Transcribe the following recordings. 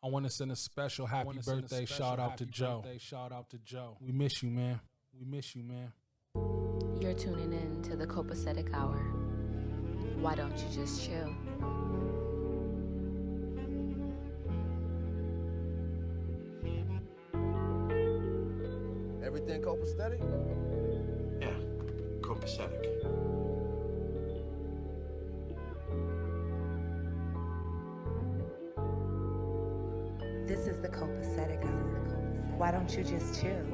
I want to send a special happy birthday shout out to Joe. We miss you, man. You're tuning in to the Copacetic Hour. Why don't you just chill? Everything copacetic? Yeah, copacetic. This is the Copacetic Hour. Why don't you just chill?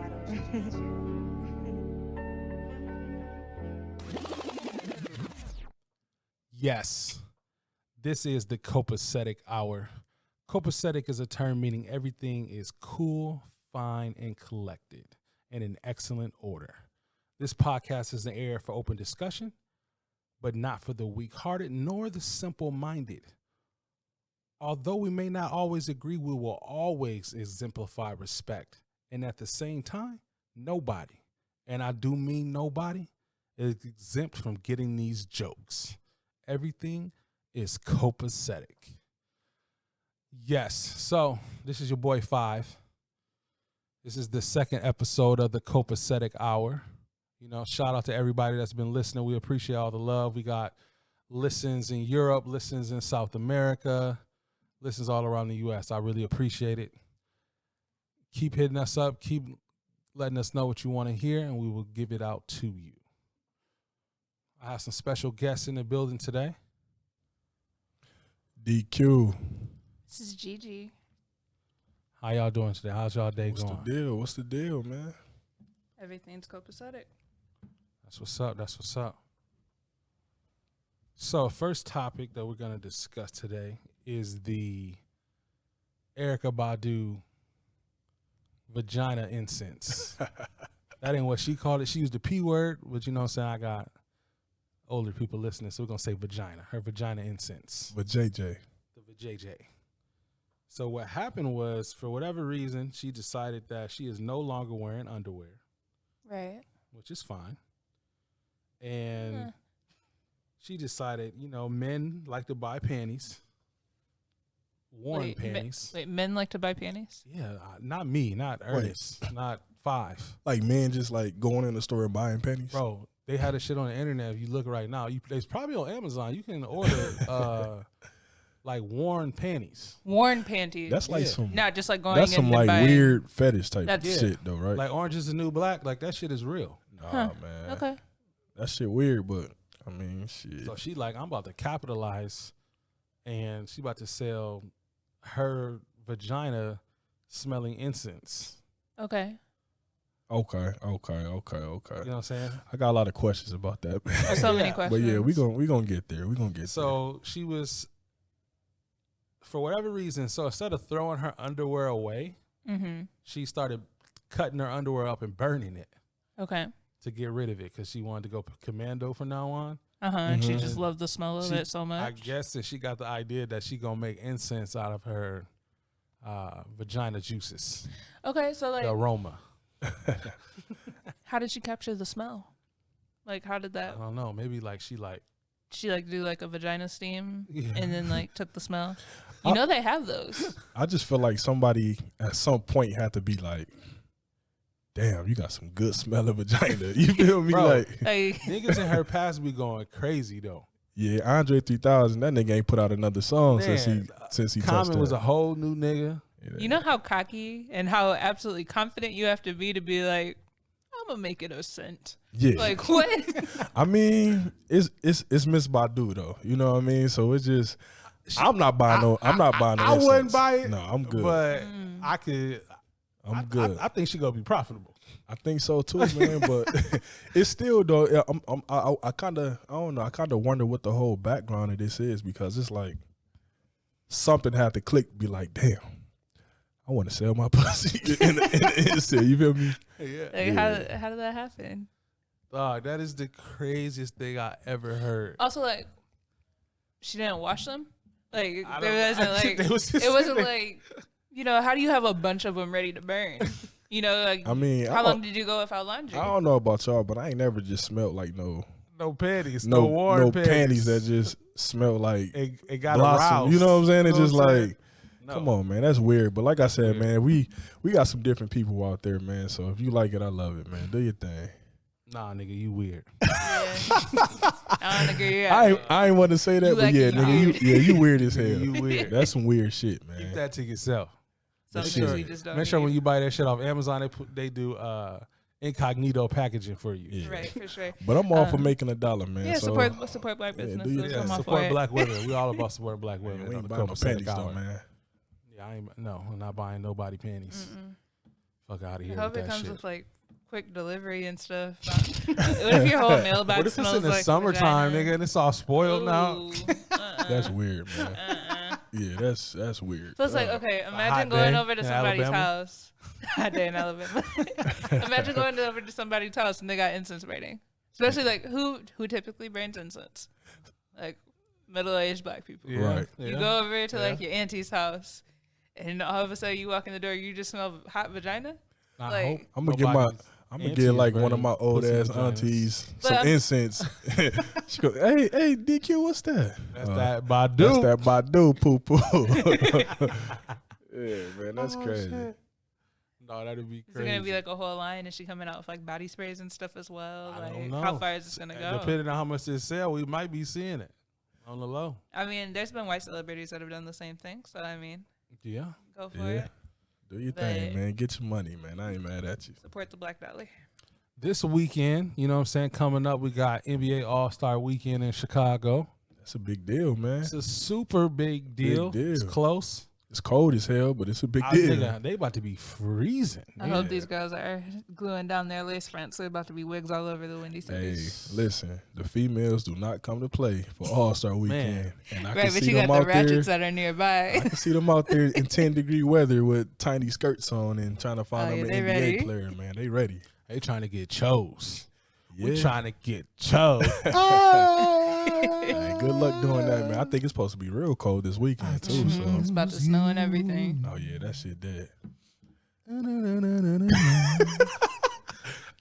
Yes, this is the Copacetic Hour. Copacetic is a term meaning everything is cool, fine, and collected, and in excellent order. This podcast is an air for open discussion, but not for the weak-hearted nor the simple-minded. Although we may not always agree, we will always exemplify respect. And at the same time, nobody, and I do mean nobody, is exempt from getting these jokes. Everything is copacetic. Yes, so this is your boy 5. This is the second episode of the Copacetic Hour. You know, shout out to everybody that's been listening. We appreciate all the love. We got listens in Europe, listens in South America, listens all around the U.S. I really appreciate it. Keep hitting us up. Keep letting us know what you want to hear, and we will give it out to you. I have some special guests in the building today. DQ. This is Gigi. How y'all doing today? How's y'all day What's going? the deal? What's the deal, man? Everything's copacetic. That's what's up. So, first topic that we're going to discuss today is the Erykah Badu Vagina Incense. That ain't what she called it. She used the P word, but you know what I'm saying? I got older people listening, so we're going to say vagina. Her Vagina Incense. With JJ. The VJJ. So what happened was, for whatever reason, she decided that she is no longer wearing underwear. Right. Which is fine. And she decided, you know, men like to buy panties. Worn panties. Men like to buy panties? Yeah, not me, not Ernest, not 5. Like men just like going in the store and buying panties? Bro, they had a shit on the internet. If you look right now, it's probably on Amazon. You can order like worn panties. Worn panties. That's like some. Not just like going That's in some and like buying. weird fetish type That's- shit though, right? Like Orange is the New Black. Like that shit is real. Nah, Huh. man. Okay. That shit weird, but I mean, shit. So she like, I'm about to capitalize, and she about to sell her vagina smelling incense. Okay. Okay. You know what I'm saying? I got a lot of questions about that. Man. So many Yeah. questions. But yeah, we gonna get there. So she was, for whatever reason, so instead of throwing her underwear away, she started cutting her underwear up and burning it Okay. to get rid of it because she wanted to go commando from now on. And she just loved the smell of it so I much. guess that she got the idea that she gonna make incense out of her vagina juices, Okay, so the like, aroma. how did she capture the smell? Like, how did I that? don't know. Maybe like she like. She like do like a vagina steam Yeah. and then like took the smell. You know they have those. I just feel like somebody at some point had to be like, damn, you got some good smell of vagina. You feel me? Bro, Like, Like, Niggas in her past be going crazy though. yeah, Andre 3000, that nigga ain't put out another song Man, since he touched Common that. was a whole new nigga. you know how cocky and how absolutely confident you have to be like, I'm gonna make it a scent. Yeah. Like what? I mean, it's Miss Badu though. You know what I mean? So it's just I'm not buying no I incense. wouldn't buy it. No, I'm good. But I could. I'm good. I think she gonna be profitable. I think so too, man. But it's still though. I kind of wonder what the whole background of this is, because it's like something had to click. Be like, damn, I want to sell my pussy in the instant. You feel me? Yeah. Like how did that happen? Dog, that is the craziest thing I ever heard. Also, like, she didn't wash them. Like I there don't know. wasn't like They was just it wasn't sitting like, you know, how do you have a bunch of them ready to burn? You know, like, I mean, how long did you go without laundry? I don't know about y'all, but I ain't never just smelled like no panties, no warm no panties that just smell like it got blossom. aroused. You know what I'm saying? It's You know just what I'm like No. Come on, man. That's weird. But like I said, Weird. man, we got some different people out there, man. So if you like it, I love it, man. Do your thing. Nah, nigga, you weird. Yeah. I don't agree. I ain't want to say that, You but like yeah, it, you nigga, weird. you weird as hell. You weird. That's some weird shit, man. Keep that to yourself. Some Make things sure- we just don't Make sure when need. you buy that shit off Amazon, they do incognito packaging for you. Yeah. Right, for sure. But I'm all for making $1, man. Yeah, so, support black yeah, do businesses. your thing. I'm all Support for it. black women. We all about supporting black man, women. we on ain't the buying no Copacetic panties, Hour. though, man. Yeah, I'm not buying nobody panties. Fuck out of I here hope with it that comes shit. with like quick delivery and stuff. What if your whole mailbag What if it's smells in the like summertime, vagina? nigga, and it's all spoiled now? Ooh, That's weird, man. Yeah, that's weird. So it's like, okay, hot imagine going day over to in somebody's Alabama. house. Hot day in Alabama. Imagine going over to somebody's house and they got incense burning. Especially like who typically burns incense? Like middle-aged black people. Yeah, Right. yeah. You go over to like Yeah. your auntie's house, and all of a sudden you walk in the door, you just smell hot vagina. I like- hope I'm gonna get nobody's get like aunties one of my burning old pussy ass vaginas. aunties But some I'm- incense. She go, hey, DQ, what's that? That's Uh, that Badu. That's that Badu poo poo. Yeah, man, that's Oh, crazy. shit. No, that'd be Is it crazy. gonna be like a whole line? Is she coming out with like body sprays and stuff as well? I Like don't know. how far is this gonna go? Depending on how much they sell, we might be seeing it on the low. I mean, there's been white celebrities that have done the same thing. So I mean, Yeah. go for Yeah. it. Do your thing, But- man. Get your money, man. I ain't mad at you. Support the Black Dollar. This weekend, you know what I'm saying, coming up, we got NBA All-Star Weekend in Chicago. That's a big deal, man. It's a super big deal. deal. It's close. It's cold as hell, but it's a big I deal. think they about to be freezing. I hope these girls are gluing down their lace fronts. They're about to be wigs all over the Windy Hey, City. listen, the females do not come to play for All-Star Weekend. And I Right, can but see you got them the out there. ratchets that are nearby. I can see them out there in 10-degree weather with tiny skirts on and trying to find Oh, them yeah, an they NBA ready? player, man. They ready. They trying to get chose. Yeah. We trying to get chose. Hey, good luck doing that, man. I think it's supposed to be real cold this weekend, too. It's So, about to snow and everything. oh, yeah, that shit dead.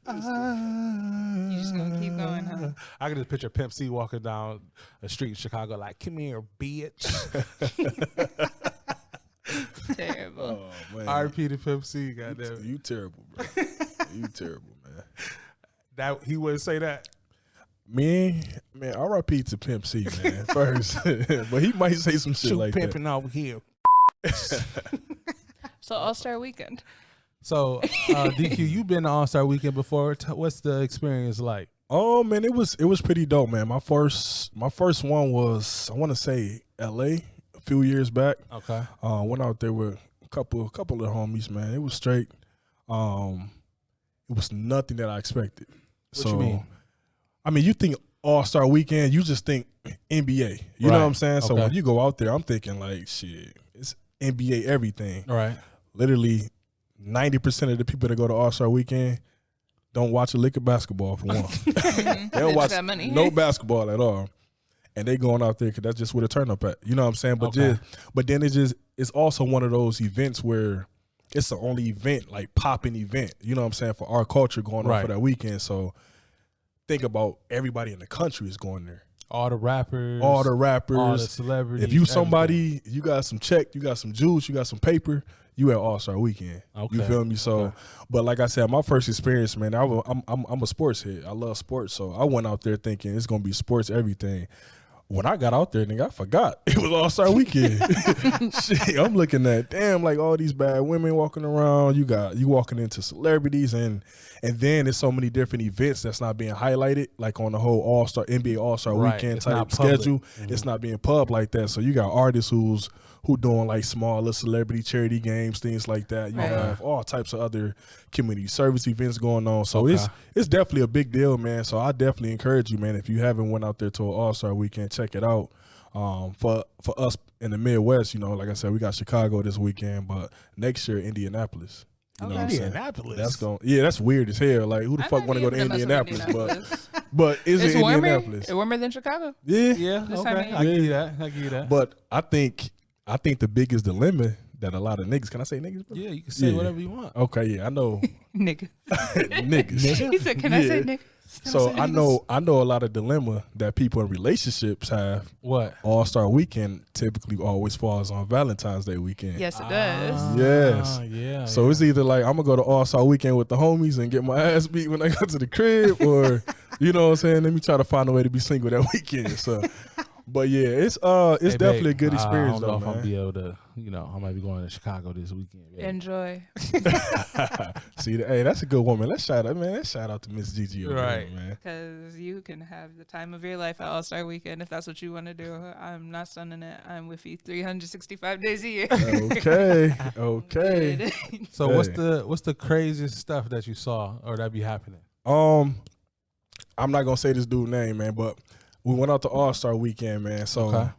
You just gonna keep going, huh? I can just picture Pimp C walking down a street in Chicago like, come here, bitch. Terrible. Oh, man. R.P. to Pimp C, goddamn. You terrible, bro. You terrible, man. That he wouldn't say that. Man, R.I.P. to Pimp C, man, first. But he might say some shit Shoot like that. pimping over here. So All-Star Weekend. So, DQ, you've been to All-Star Weekend before. What's the experience like? Oh man, it was pretty dope, man. My first one was, I want to say L.A. a few years back. Okay. Went out there with a couple of homies, man. It was straight. It was nothing that I expected. What you mean? I mean, you think All-Star Weekend, you just think NBA. You know Right. what I'm saying? So Okay. when you go out there, I'm thinking like, shit, it's NBA everything. All right. Literally 90% of the people that go to All-Star Weekend don't watch a lick of basketball for one. They don't watch got money. no basketball at all. And they going out there because that's just where the turn up at. You know what I'm saying? But Okay. but then it's also one of those events where it's the only event, like popping event, you know what I'm saying, for our culture going on Right. for that weekend. So think about everybody in the country is going there. All the rappers. All the rappers. All the celebrities. If you everything. somebody, you got some check, you got some juice, you got some paper, you at All-Star Weekend. Okay. You feel me? So, Okay. but like I said, my first experience, man, I'm a sports head. I love sports, so I went out there thinking it's gonna be sports everything. When I got out there, nigga, I forgot it was All-Star Weekend. Shit, I'm looking at damn, like all these bad women walking around. You walking into celebrities, and then there's so many different events that's not being highlighted, like on the whole All-Star NBA All-Star Right. Weekend It's type not public. schedule. It's not being pub like that. So you got artists who doing like smaller celebrity charity games, things like that. You Right. have all types of other community service events going on. So Okay. it's definitely a big deal, man. So I definitely encourage you, man, if you haven't went out there to an All-Star Weekend, check it out. For us in the Midwest, you know, like I said, we got Chicago this weekend, but next year Indianapolis. You know what I'm saying? Indianapolis. That's weird as hell. Like who the I'm fuck not want to go to even gonna mess with Indianapolis? But is It's it warmer. Indianapolis? It's warmer than Chicago. Yeah. Yeah. This time of Okay. year. I give you that. I give you that. But I think the biggest dilemma that a lot of niggas. Can I say niggas? Bro? Yeah, you can say Yeah. whatever you want. Okay, yeah, I know Nigga. niggas. He said, "Can I say Yeah. nigga?" So I know a lot of dilemma that people in relationships have. What? All-Star Weekend typically always falls on Valentine's Day weekend. Yes, it does. Yes. Yeah. So it's either like I'm gonna go to All-Star Weekend with the homies and get my ass beat when I go to the crib, or you know what I'm saying, let me try to find a way to be single that weekend. So but yeah, it's Hey, definitely babe, a good experience I don't know though, if I'll man. be able to, I might be going to Chicago this weekend. babe. Enjoy. See, hey, that's a good woman. Let's shout out to Miss Gigi over Right. here, man. Because you can have the time of your life at All-Star Weekend if that's what you want to do. I'm not stunning it. I'm with you 365 days a year. Okay. Okay. Good. So Hey. what's the craziest stuff that you saw or that be happening? I'm not gonna say this dude's name, man, but we went out to All-Star Weekend, man. So Okay.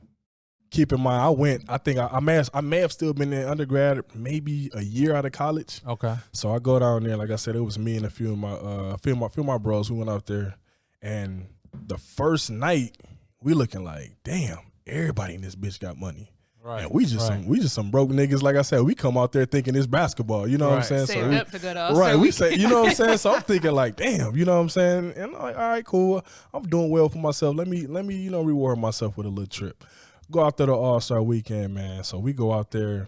keep in mind, I think I may have still been in undergrad, maybe a year out of college. Okay. So I go down there, like I said, it was me and a few of my bros. We went out there, and the first night we looking like, damn, everybody in this bitch got money. Right. And we just some broke niggas. Like I said, we come out there thinking it's basketball. You know what I'm saying? Saved we, up to go to All-Star right, we Weekend. say, you know what I'm saying? So I'm thinking like, damn, you know what I'm saying? And I'm like, all right, cool. I'm doing well for myself. Let me, reward myself with a little trip. Go out there to All-Star Weekend, man. So we go out there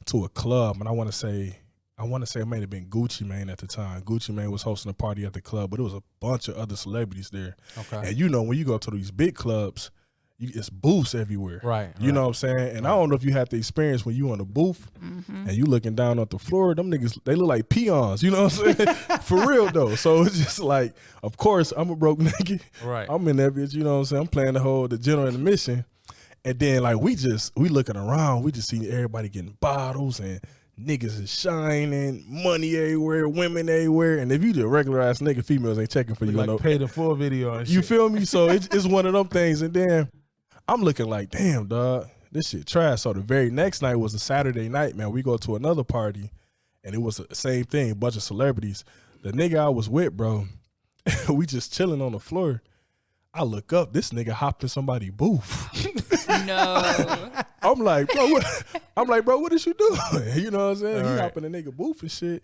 to a club, and I want to say it may have been Gucci Mane at the time. Gucci Mane was hosting a party at the club, but it was a bunch of other celebrities there. Okay. And when you go to these big clubs, it's booths everywhere. Right. You know what I'm saying? And I don't know if you had the experience when you on the booth and you looking down at the floor, them niggas, they look like peons. You know what I'm saying? For real, though. So it's just like, of course, I'm a broke nigga. Right. I'm in that bitch, you know what I'm saying? I'm playing the general in the mission. And then, like, we looking around. We just see everybody getting bottles and niggas is shining, money everywhere, women everywhere. And if you just a regular ass nigga, females ain't checking for you. Like pay the full video and You shit. feel me? So it's one of them things. And then I'm looking like, damn, dog, this shit trash. So the very next night was a Saturday night, man. We go to another party, and it was the same thing, bunch of celebrities. The nigga I was with, bro, we just chilling on the floor. I look up, this nigga hopped in somebody's booth. No. I'm like, bro, what is you doing? You know what I'm saying? He Right. hopping in the nigga booth and shit.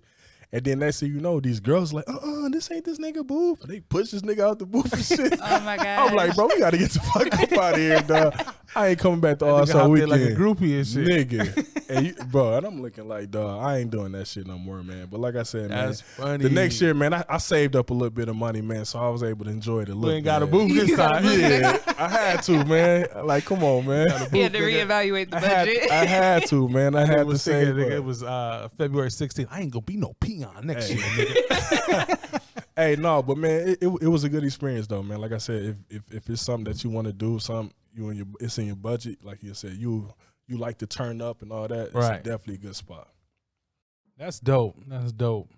And then next thing you know, these girls like, this ain't this nigga booth. And they push this nigga out the booth and shit. Oh my god. I'm like, bro, we gotta get the fuck up out of here, dog. I ain't coming back to All-Star hopped in Weekend. like a groupie and shit. Nigga. And I'm looking like, dog, I ain't doing that shit no more, man. But like I said, That's man, funny. the next year, man, I saved up a little bit of money, man, so I was able to enjoy it a little You ain't got a bit. booth this time. Yeah, I had to, man. Like, come on, man. He had to reevaluate the budget. I had to, man. I had to say it was February 16th. I ain't gonna be no peon next year, nigga. Hey, no, but man, it was a good experience though, man. Like I said, if it's something that you want to do, it's in your budget. Like you said, you like to turn up and all that. It's Right. definitely a good spot. That's dope. That's dope.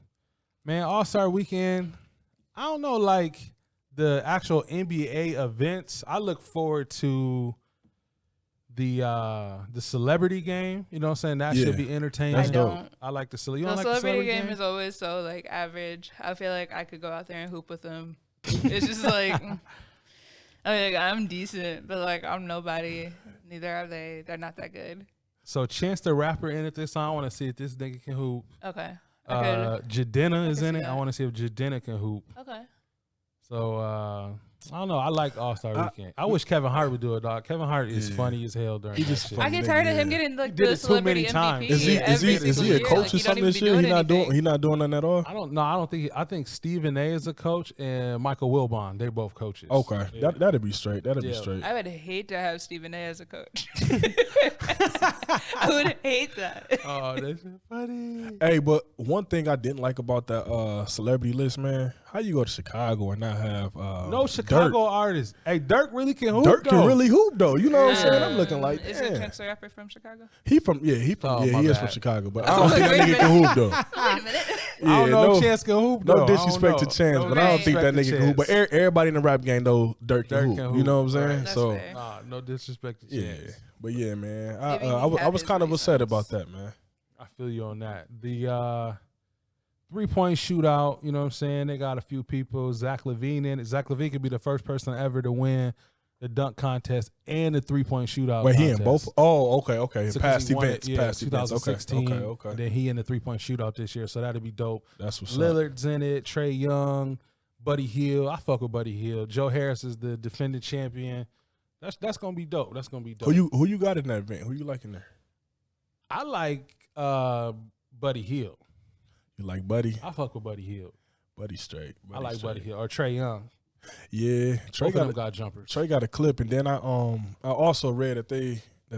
Man, All-Star Weekend, I don't know, like the actual NBA events, I look forward to the celebrity game. You know what I'm saying? That should Yeah. be entertaining. That's I dope. don't. I like the celebrity. You The don't like the celebrity celebrity game is always so like average. I feel like I could go out there and hoop with them. It's just like, I'm decent, but like I'm nobody. Neither are they. They're not that good. So Chance the Rapper in it this time. I want to see if this nigga can hoop. Okay. Jadena is can in see it. I that. want to see if Jadena can hoop. Okay. So I don't know. I like All-Star Weekend. I wish Kevin Hart would do it, dog. Kevin Hart is Yeah. funny as hell during He that just shit. funny. I get tired of him Yeah. getting like He did the it too celebrity many times. MVP. Is he every is single he a year. coach Like, or he don't something even this be year? doing He not doing nothing at all. I don't know. I don't think. I think Stephen A is a coach and Michael Wilbon. They're both coaches. Okay, Yeah. that'd be straight. That'd be Yeah. straight. I would hate to have Stephen A as a coach. I would hate that. Oh, that's funny. Hey, but one thing I didn't like about that celebrity list, man, how you go to Chicago and not have No Chicago artists. Hey, Dirk really can hoop. Dirk can though. really hoop though. You know what I'm saying? I'm looking like, Isn't damn. Chance the Rapper from Chicago? He Oh, my is bad. from Chicago, but I don't think that nigga can hoop though. Wait a minute. I don't know no, if Chance can hoop. no though. I don't disrespect to know. Chance, No but I don't think that disrespect nigga to can hoop. But Chance. everybody in the rap game know Dirk can hoop. can You hoop. know what I'm saying? That's So fair. Nah, no disrespect to yeah, Chance. but yeah, man, Maybe he I had was his kind of upset reasons. about that, man. I feel you on that. The 3-point shootout, you know what I'm saying? They got a few people. Zach LaVine in it. Zach LaVine could be the first person ever to win the dunk contest and the 3-point shootout. Wait, he contest. in both? Oh, okay. So 'cause Past he won events, it, yeah, past events. 2016. Okay. And then he in the 3-point shootout this year, so that'd be dope. That's what's up. Lillard's in it. Trey Young, Buddy Hield. I fuck with Buddy Hield. Joe Harris is the defending champion. That's gonna be dope. That's gonna be dope. Who you got in that event? Who you like in there? I like Buddy Hield. You like Buddy? I fuck with Buddy Hield. Buddy straight. I like straight. Buddy Hield or Trey Young. Yeah, Trey Both of them got got jumpers. Trey got a clip, and then I also read that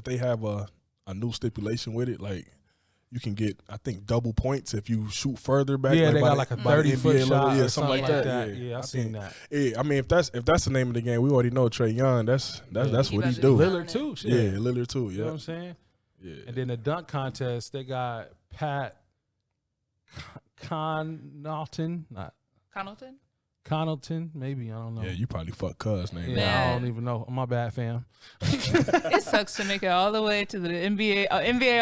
they have a new stipulation with it. Like you can get, I think, double points if you shoot further back. Yeah, like they by got the- like a by the 30-foot NBA shot, level. or yeah, something like that. Yeah, I think- seen that. Yeah, I mean, if that's the name of the game, we already know Trey Young. That's He what he about to do. be Lillard too. Shit. Yeah, Lillard too. You know Yeah, what I'm saying? yeah. And then the dunk contest, they got Pat Connaughton, not Connaughton? Connaughton, maybe, I don't know. Yeah, you probably fuck Cuz name. Yeah, Man. I don't even know. My bad, fam. It sucks to make it all the way to the NBA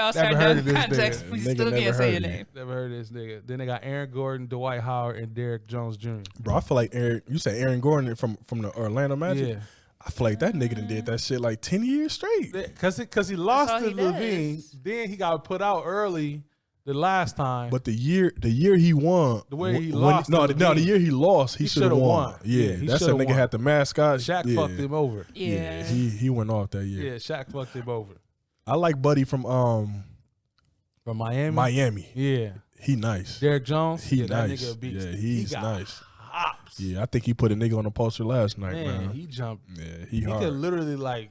All-Star Never heard of dunk this contest. nigga. We Nigga still never can't say your heard of you. name. Never heard of this nigga. Then they got Aaron Gordon, Dwight Howard, and Derrick Jones Jr. Bro, I feel like you say Aaron Gordon from the Orlando Magic. Yeah. I feel like that nigga done did that shit like 10 years straight. Because he lost all to he Levine. does. Then he got put out early the last time. But the year he won, The way he when- lost no, to the Levine. year he lost, he He should have shoulda won. won. Yeah, Yeah, he that's that shoulda nigga won. had the mascot. Shaq yeah. fucked him over. Yeah. he went off that year. Yeah, Shaq fucked him over. I like Buddy from From Miami? Miami. Yeah. He nice. Derrick Jones? He yeah, nice. That nigga a beast. Yeah, He he's got nice. hops. Yeah, I think he put a nigga on the poster last night, Man, man. he jumped. Yeah, He hard. could literally like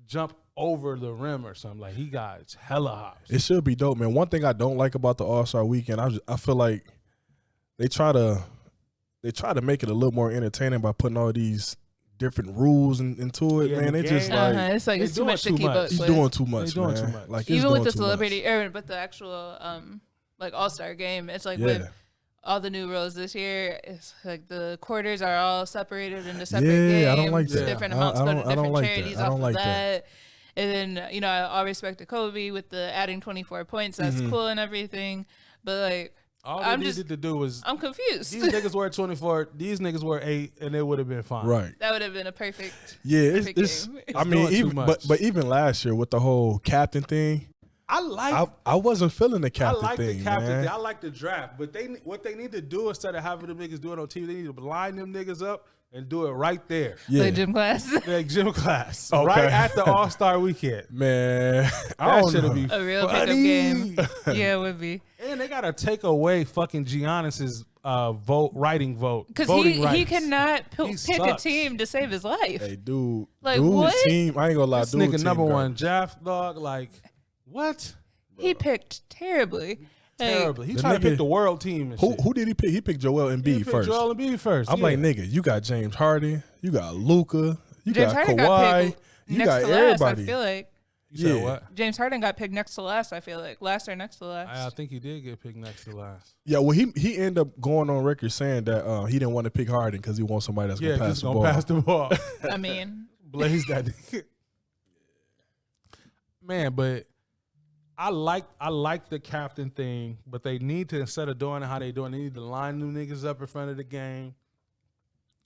jump over the rim or something. Like he got hella hops. It should be dope, man. One thing I don't like about the All-Star Weekend, I feel like they try to make it a little more entertaining by putting all these different rules into it, Yeah, man. the It just game. like It's like They it's too doing much to too keep much. up he's with. doing too much, They doing man. too much. Like it's Even doing with the too much. celebrity, but the actual like All-Star game, it's like Yeah. with all the new rules this year, it's like the quarters are all separated into separate Yeah, games. I don't like that. Different I amounts go to don't different like that. charities I off don't of like that. that. And then, all respect to Kobe with the adding 24 points. That's Mhm. cool and everything. But like, All they I'm needed just- to do was I'm confused. these niggas were 24, these niggas were 8, and it would have been fine. Right. That would have been a perfect. Yeah, perfect it's game. I mean, doing too even much. but even last year with the whole captain thing, I wasn't feeling the I captain like thing, the captain man. thing. I like the draft, but what they need to do instead of having them niggas do it on TV, they need to line them niggas up and do it right there, Yeah, Like gym class. like gym class, Okay. right at the All Star Weekend. man. I That don't should know. be A real pickup funny. game. Yeah, it would be. And they gotta take away fucking Giannis's voting Because voting rights. he cannot He pick a sucks. team to save his life. Hey, dude, Like, dude's what? team. I ain't gonna lie, This dude's nigga team number garbage. one draft dog. Like what? He picked terribly. Like, Terribly. He The tried to nigga- pick the world team. And shit. Who did he pick? He picked Joel He Embiid picked first. Joel Embiid first. I'm yeah. like, nigga, you got James Harden, you got Luka, you James got Harden got Kawhi, picked you next got to last, everybody. I feel like. You said yeah. what? James Harden got picked next to last, I feel like. Last or next to I last. think he did get picked next to last. Yeah, well, he ended up going on record saying that he didn't want to pick Harden because he wants somebody that's Yeah, gonna pass just the gonna ball. pass the ball. I mean, Blaze that nigga. Man, but I like the captain thing, but they need to, instead of doing it how they doing, they need to line them niggas up in front of the game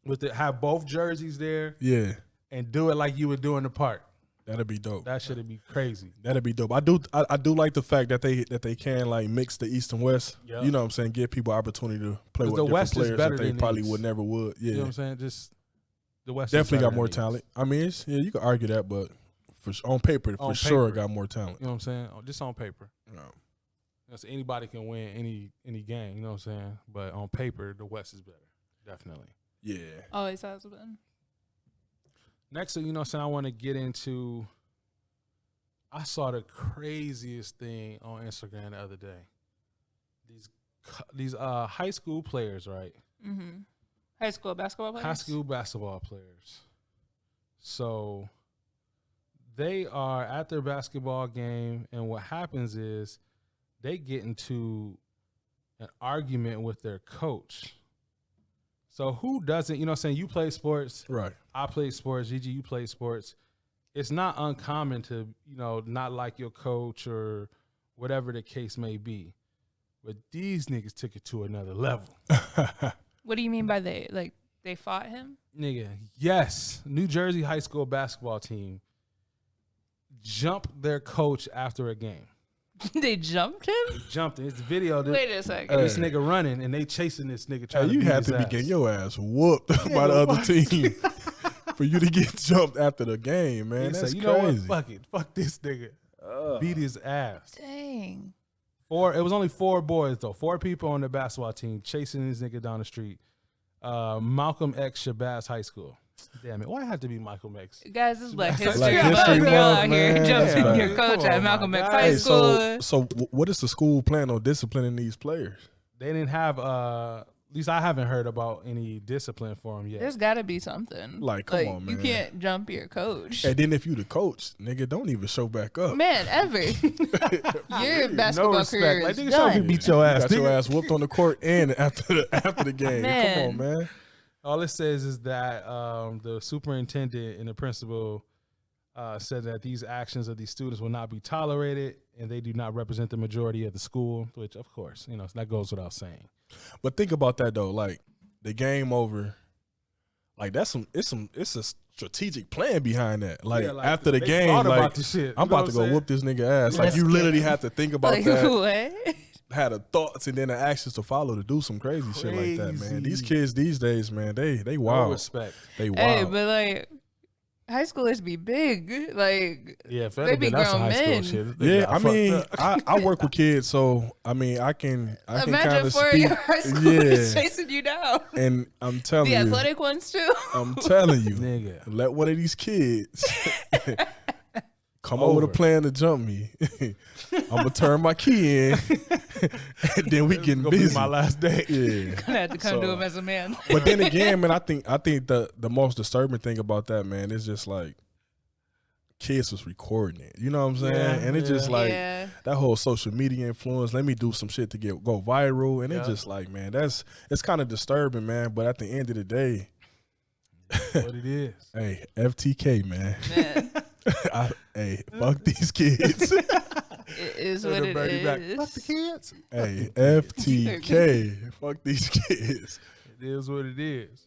with it, have both jerseys there Yeah, and do it like you would do in the park. that'd be dope. That should be crazy. That'd be dope. I do like the fact that they can like mix the East and West. Yep. You know what I'm saying? Give people opportunity to play 'Cause with the different West is players better that they than the probably East. would never would. Yeah, You know what I'm saying? Just the West is definitely better got more than the talent. East. I mean, you can argue that, but on paper, On for sure, paper. got more talent. You know what I'm saying? Just on paper. No. That's, anybody can win any game, you know what I'm saying? But on paper, the West is better. Definitely. Yeah, always has been. Next thing, you know what I'm saying, I want to get into, I saw the craziest thing on Instagram the other day. These high school players, right? Mm-hmm. High school basketball players? High school basketball players. So they are at their basketball game, and what happens is they get into an argument with their coach. So who doesn't, you know what I'm saying, you play sports, right. I play sports, Gigi, you play sports. It's not uncommon to, not like your coach or whatever the case may be. But these niggas took it to another level. What do you mean by they? Like, they fought him? Nigga, yes. New Jersey high school basketball team jumped their coach after a game. They jumped him? Jumped him. It's the video. Wait a second. This nigga running and they chasing this nigga trying to you beat had his to be ass. getting your ass whooped by the other team for you to get jumped after the game, man. He That's said, you crazy. know what? Fuck it. Fuck this nigga. Beat his ass. Dang. It was only 4 boys though. 4 people on the basketball team chasing this nigga down the street. Malcolm X Shabazz High School. Damn it! Why have to be Malcolm X? Guys, this is Black Black History History Month. Y'all out Month, here man. jumping That's your right. coach Come at on, Malcolm my X guy. High Hey, School. so what is the school plan on disciplining these players? They didn't have. At least I haven't heard about any discipline for them yet. There's got to be something. Like, come on, You man. can't jump your coach. And then if you the coach, nigga, don't even show back up. Man, ever. Your basketball respect. career Like, is nigga, show me done. beat your ass. You got your nigga. ass whooped on the court and after the game. Man. Come on, man. All it says is that the superintendent and the principal said that these actions of these students will not be tolerated, and they do not represent the majority of the school. Which, of course, that goes without saying. But think about that though, like the game over, like it's a strategic plan behind that. Like, Yeah, like, after the they game, thought like about this shit. I'm You know about what to go I'm whoop this nigga ass. Like Let's you get literally it. have to think about Like, that. what? Had the thoughts and then the actions to follow to do some crazy shit like that, man. These Crazy. kids these days, man, they No wild. respect. They wild. Hey, but like, high schoolers be big. Like, Yeah, if They that had be been that's some grown high school men. shit. They Yeah, got I mean, fucked up. I work with kids, so I mean, I can kind imagine of 4 of speak. your high schoolers Yeah, chasing you down. and I'm telling The you, athletic ones too. I'm telling you, Nigga. let one of these kids come over Over. to plan to jump me. I'm gonna turn my key in, and then we getting Gonna be busy. my last day. Yeah. Gonna have to come to So- him as a man. But then again, man, I think the most disturbing thing about that, man, is just like kids was recording it. You know what I'm saying? Yeah, And it's just yeah. like Yeah. that whole social media influence. Let me do some shit to go viral, and Yeah. it's just like, man, it's kind of disturbing, man. But at the end of the day, What it is. hey, FTK, man. Man, Hey, fuck these kids. it is what it Bernie back. is. Fuck the kids. Hey, FTK, fuck these kids. It is what it is.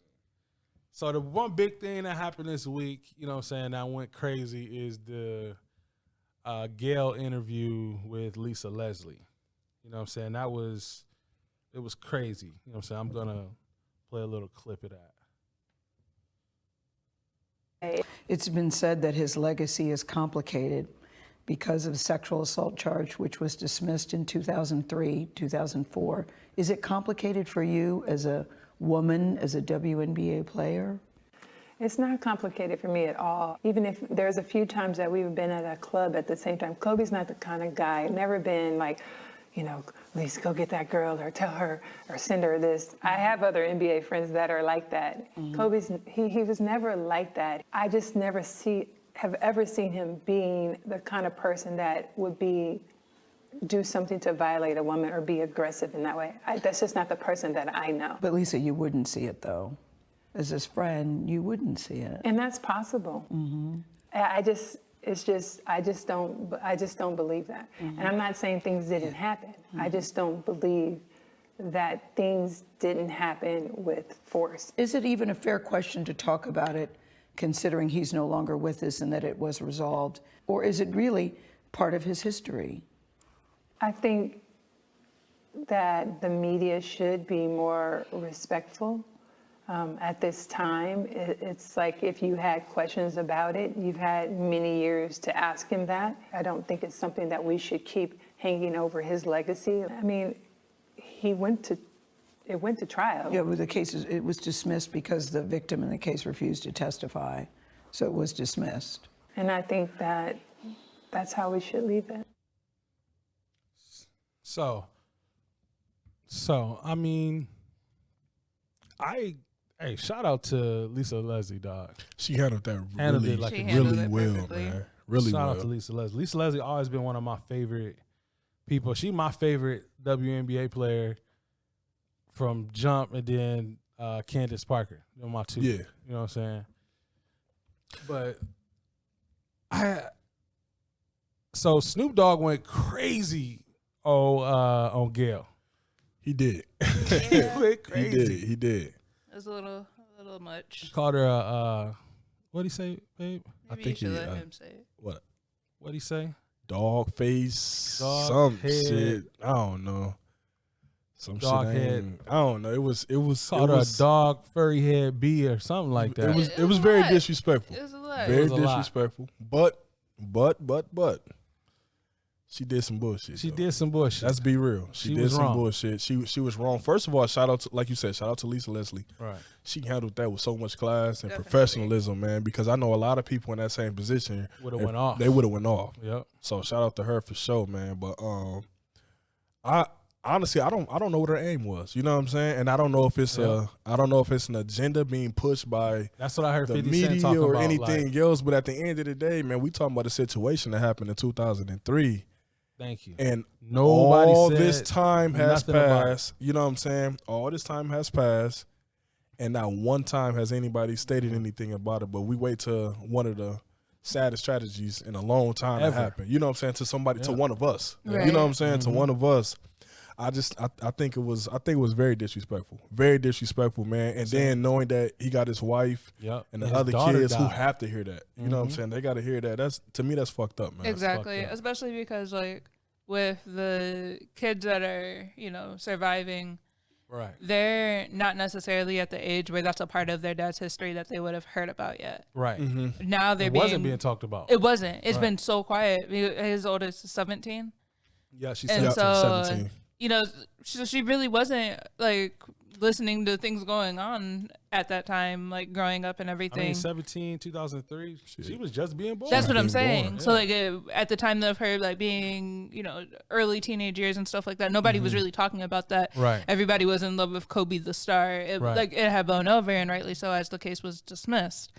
So the one big thing that happened this week, you know what I'm saying, that went crazy is the Gayle interview with Lisa Leslie. You know what I'm saying? It was crazy. You know what I'm saying? I'm going to play a little clip of that. It's been said that his legacy is complicated because of the sexual assault charge, which was dismissed in 2003, 2004. Is it complicated for you as a woman, as a WNBA player? It's not complicated for me at all. Even if there's a few times that we've been at a club at the same time. Kobe's not the kind of guy, never been like, Lisa, go get that girl or tell her or send her this. I have other NBA friends that are like that. Kobe's, he was never like that. I just never have ever seen him being the kind of person that would do something to violate a woman or be aggressive in that way. That's just not the person that I know. But Lisa, you wouldn't see it though. As his friend, you wouldn't see it. And that's possible. I just don't believe that. And I'm not saying things didn't happen. I just don't believe that things didn't happen with force. Is it even a fair question to talk about it, considering he's no longer with us and that it was resolved? Or is it really part of his history? I think that the media should be more respectful. At this time, it's like if you had questions about it, you've had many years to ask him that. I don't think it's something that we should keep hanging over his legacy. I mean, it went to trial. Yeah, well, it was dismissed because the victim in the case refused to testify, so it was dismissed. And I think that's how we should leave it. So I mean, hey, shout out to Lisa Leslie, dog. She handled that Handled really, it like She a handled really it well, perfectly. man. Really Shout well. out to Lisa Leslie. Lisa Leslie always been one of my favorite people. She my favorite WNBA player from Jump, and then Candace Parker. They're my two. Yeah. You know what I'm saying? But so Snoop Dogg went crazy on Gayle. He did. He went He crazy. did. He did. It was a little A little much. Called her what'd he say, babe? Maybe think you should he, let uh, him say it. What'd he say? Dog face, Dog some head. shit. I don't know. Some Dog shit. head. I don't know. It was. Called her a dog furry head bee or something like that. It was very disrespectful. It was a lot. Very It was a lot. disrespectful. But she did some bullshit. She though. did some bullshit. Let's be real. She did was some wrong. bullshit. She was wrong. First of all, shout out to, like you said, shout out to Lisa Leslie. right. She handled that with so much class and Definitely. professionalism, man. Because I know a lot of people in that same position Would have went off. They would have went off. Yep. So shout out to her for sure, man. But I honestly I don't know what her aim was. You know what I'm saying? And I don't know if it's an agenda being pushed by That's what I heard the 50 Cent media talking or about, anything like, else. But at the end of the day, man, we talking about a situation that happened in 2003. thank you. And Nobody all said this time has nothing about it. passed. You know what I'm saying? All this time has passed, and not one time has anybody stated anything about it. But we wait till one of the saddest tragedies in a long time Ever. to happen. You know what I'm saying? To somebody, to Yeah. one of us. Right. You know what I'm saying? Mm-hmm. To one of us. I think it was very disrespectful. Very disrespectful, man. And then knowing that he got his wife Yep. and the His other daughter kids who died. have to hear that. You know what I'm saying? They got to hear that. That's, to me, that's fucked up, man. Exactly, fucked up. especially because like with the kids that are surviving, Right. they're not necessarily at the age where that's a part of their dad's history that they would have heard about yet. Right. Now they're It wasn't being talked about. It wasn't. It's Right. been so quiet. His oldest is 17, Yeah, she and said. so 17. she really wasn't like listening to things going on at that time, like growing up and I everything. mean, 17, 2003, she was just being born. That's what I'm being saying. born, So like at the time of her like being, early teenage years and stuff like that, nobody was really talking about that. Right. Everybody was in love with Kobe the star. Right. Like it had blown over, and rightly so, as the case was dismissed.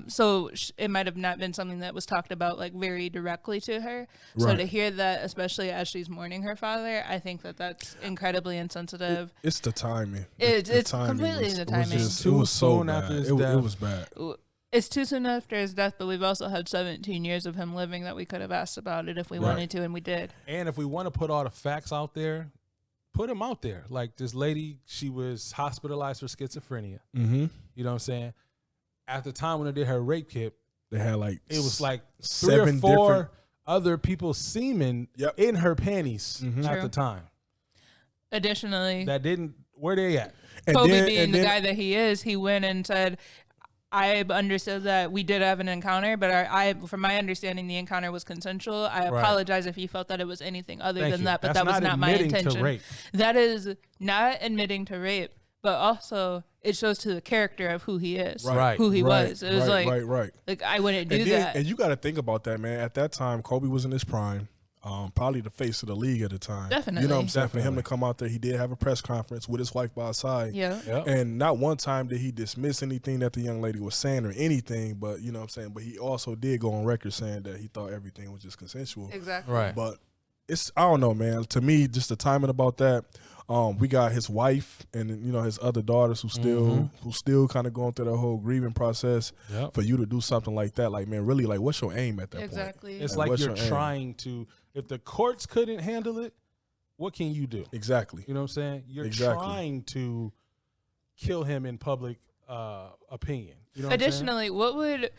So it might have not been something that was talked about like very directly to her. So Right. to hear that, especially as she's mourning her father, I think that that's incredibly insensitive. It's the timing. It's timing completely the timing. It Too was so soon bad. after his It death. was bad. It's too soon after his death, but we've also had 17 years of him living that we could have asked about it if we Right. wanted to, and we did. And if we want to put all the facts out there, put them out there. Like this lady, she was hospitalized for schizophrenia. Mm-hmm. You know what I'm saying? At the time when they did her rape kit, They had like it was like 3 or seven 4 different. other people's semen Yep. in her panties Mhm. at True. the time. Additionally, That didn't, where they at? And Kobe then- being and the then- guy that he is, he went and said, I understood that we did have an encounter, but from my understanding, the encounter was consensual. I Right. apologize if you felt that it was anything other Thank than you. that, but That's that was not not my admitting to intention. rape. That is not admitting to rape, but also it shows to the character of who he is, Right. who he Right, was. It was right. like I wouldn't do And then, that. and you got to think about that, man. At that time, Kobe was in his prime. Probably the face of the league at the time. Definitely. You know what I'm saying? For him Definitely. to come out there, he did have a press conference with his wife by his side. Yeah. Yep. And not one time did he dismiss anything that the young lady was saying or anything, but you know what I'm saying? But he also did go on record saying that he thought everything was just consensual. Exactly. Right. But I don't know, man. To me, just the timing about that. We got his wife and his other daughters who still kind of going through the whole grieving process. Yep. For you to do something like that, like, man, really, like, what's your aim at that point? Exactly. It's Like, like what's you're your aim? trying to, if the courts couldn't handle it, what can you do? Exactly. You know what I'm saying? You're Exactly. trying to kill him in public opinion. You know what Additionally, what would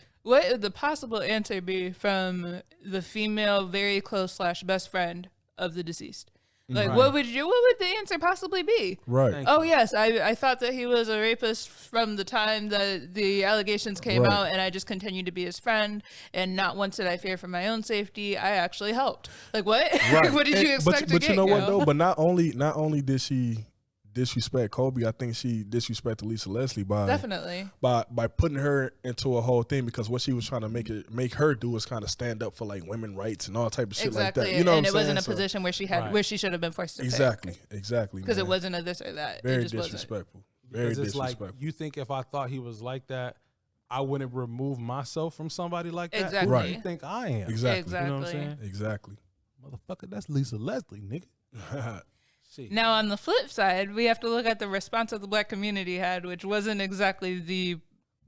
the possible answer be from the female very close / best friend of the deceased? Like, Right. what would the answer possibly be? Right. Thank Oh yes, I thought that he was a rapist from the time that the allegations came Right. out, and I just continued to be his friend, and not once did I fear for my own safety. I actually helped. Like what? Right. What did you And- expect to but get? you know what yo? though? But not only did she disrespect Kobe, I think she disrespected Lisa Leslie by Definitely. by putting her into a whole thing, because what she was trying to make her do was kind of stand up for like women rights and all type of shit Exactly. like that. You know and what it I'm wasn't a saying? So- position where Right. where she should have been forced to Exactly. because it man. wasn't a this or that. Very it just wasn't. disrespectful. I'm Very saying? Because it's like, disrespectful. you think if I thought he was like that, I wouldn't remove myself from somebody like that? Exactly. Who do Right. you think I am? Exactly. You know what I'm saying? Exactly. Motherfucker, that's Lisa Leslie, nigga. Shit. Now, on the flip side, we have to look at the response that the black community had, which wasn't exactly the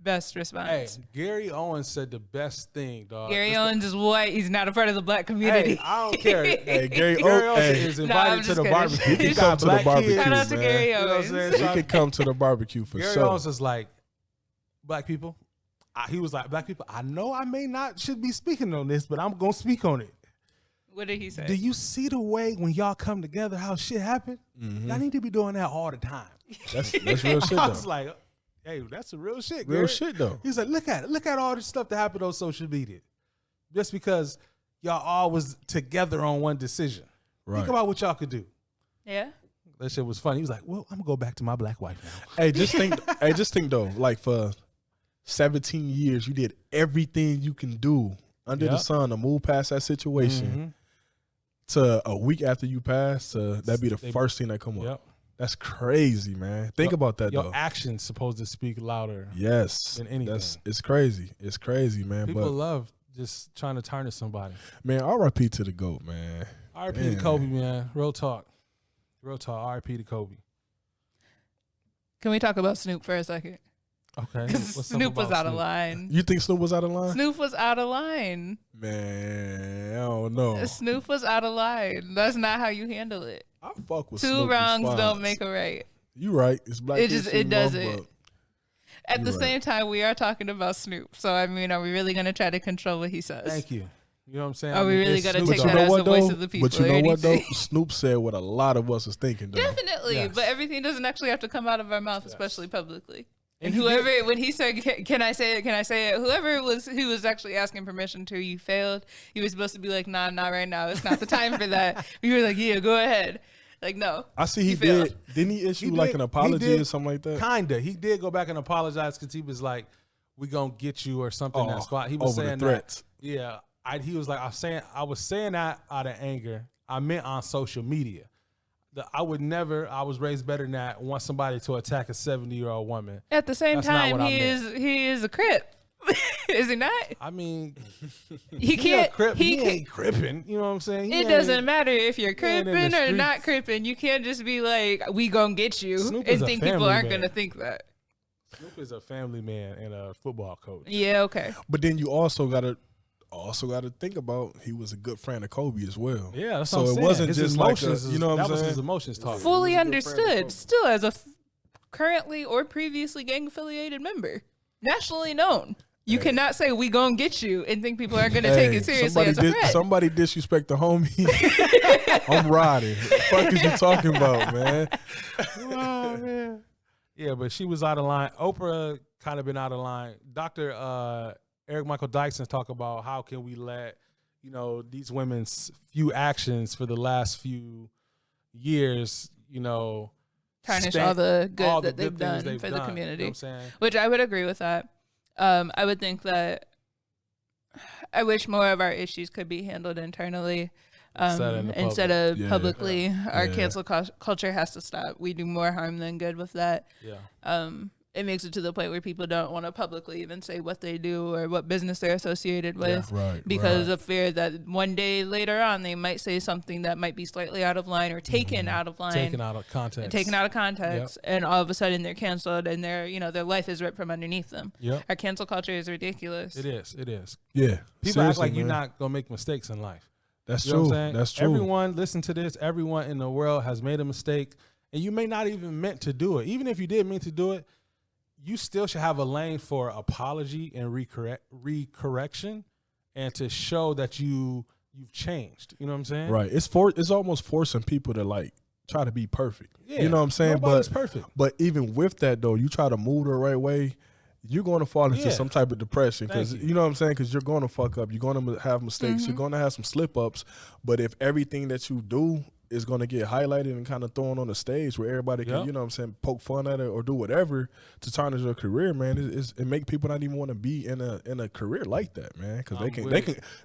best response. Hey, Gary Owens said the best thing, dog. Gary It's Owens is white. He's not a part of the black the- community. Hey, I don't care. Hey, Gary Gary Owens, Owens hey, is No, invited I'm to just the kidding. barbecue. He can He come got to the black barbecue, kids. Shout out to man. Gary You know what I'm Owens. saying? he could come to the barbecue for Gary sure. Owens is like, black people. He was like, black people, I know I should be speaking on this, but I'm going to speak on it. What did he say? Do you see the way when y'all come together, how shit happen? Y'all need to be doing that all the time. That's real shit, I though. was like, hey, that's a real shit, Real Garrett. shit, though. He's like, look at it. Look at all this stuff that happened on social media. Just because y'all all was together on one decision. Right. Think about what y'all could do. Yeah. That shit was funny. He was like, well, I'm going to go back to my black wife now. Hey, just think though, like for 17 years, you did everything you can do under the sun to move past that situation. To a week after you pass, that'd be the first thing that come up. Yep. That's crazy, man. Think about that, your though. actions supposed to speak louder. Yes. Than anything. It's crazy. It's crazy, man. People but love just trying to turn to somebody. man, RIP to the GOAT, man. RIP to Kobe, man. Real talk. Real talk. RIP to Kobe. Can we talk about Snoop for a second? Okay. Because What's up Snoop was about out of Snoop? line. You think Snoop was out of line? Snoop was out of line. Man, I don't know. Snoop was out of line. That's not how you handle it. I fuck with Two Snoop wrongs response. don't make a right. You right. It's Black It History Month, doesn't. but At the You're same time, we are talking about Snoop. So, I mean, are we really going to try to control what he says? Thank you. You know what I'm saying? Are we really it's gonna Snoop take But Dogg. you that know as what, the voice though? of the people But you or know what, though? anything? Snoop said what a lot of us is thinking, though. Definitely, Yes. but everything doesn't actually have to come out of our mouth, especially publicly. And he whoever, when he said, "Can I say it? Can I say it?" Whoever it was who was actually asking permission to, you failed. You were supposed to be like, "Nah, not right now. It's not the time for that." You were like, "Yeah, go ahead." Like, no. I see he You failed. did. Didn't he issue He like did- an he apology did or something like that? Kinda. He did go back and apologize because he was like, "We gonna get you" or something. Oh, that spot. He was over the saying threats. that. Yeah. He was like, I was saying that out of anger. I meant on social media. I was raised better than that. Want somebody to attack a 70-year-old woman. At the same That's not time, what I he is a crip. Is he not? I mean, He he can't. He He ain't cripping. You know what I'm saying? He It ain't- doesn't matter if you're ain't in the cripping or not streets. cripping. You can't just be like, "We gonna get you," Snoop and is a think people family aren't man. gonna think that. Snoop is a family man and a football coach. Yeah, okay. But then you also gotta think about he was a good friend of Kobe as well. Yeah, that's so what I'm it saying. wasn't His just like emotions. you know what that I'm was saying. his emotions talking. Fully he was a good friend of understood. Kobe. Still, as a currently or previously gang affiliated member, nationally known. You cannot say "we gonna get you" and think people are gonna take it seriously as a threat. Somebody disrespect the homie. I'm riding. What the fuck is you talking about, man? Oh, man. Yeah, but she was out of line. Oprah kind of been out of line. Dr. Eric Michael Dyson talk about how can we let these women's few actions for the last few years, Tarnish all the good all the that they've good done things for they've the done. community. You know what I'm saying? Which I would agree with that. I would think that I wish more of our issues could be handled internally instead of Yeah. publicly. Our Yeah. cancel culture has to stop. We do more harm than good with that. Yeah. It makes it to the point where people don't want to publicly even say what they do or what business they're associated with Right, because right. of fear that one day later on they might say something that might be slightly out of line or taken out of line. Taken out of context. Taken out of context, and all of a sudden they're canceled, and their life is ripped from underneath them. Yep. Our cancel culture is ridiculous. It is. It is. Yeah. People act seriously, like you're man. not gonna make mistakes in life. That's You know true. what I'm saying? That's true. Everyone, listen to this. Everyone in the world has made a mistake, and you may not even meant to do it. Even if you did mean to do it, you still should have a lane for apology and recorrection, and to show that you've changed. You know what I'm saying? Right. It's almost forcing people to like try to be perfect. Yeah. You know what I'm saying? Nobody's perfect. But even with that though, you try to move the right way, you're going to fall into Yeah. some type of depression because Thank you. you know what I'm saying? Because you're going to fuck up, you're going to have mistakes, you're going to have some slip ups. But if everything that you do is going to get highlighted and kind of thrown on the stage where everybody can, Yep. you know what I'm saying, poke fun at it or do whatever to tarnish your career, man, it make people not even want to be in a career like that, man, because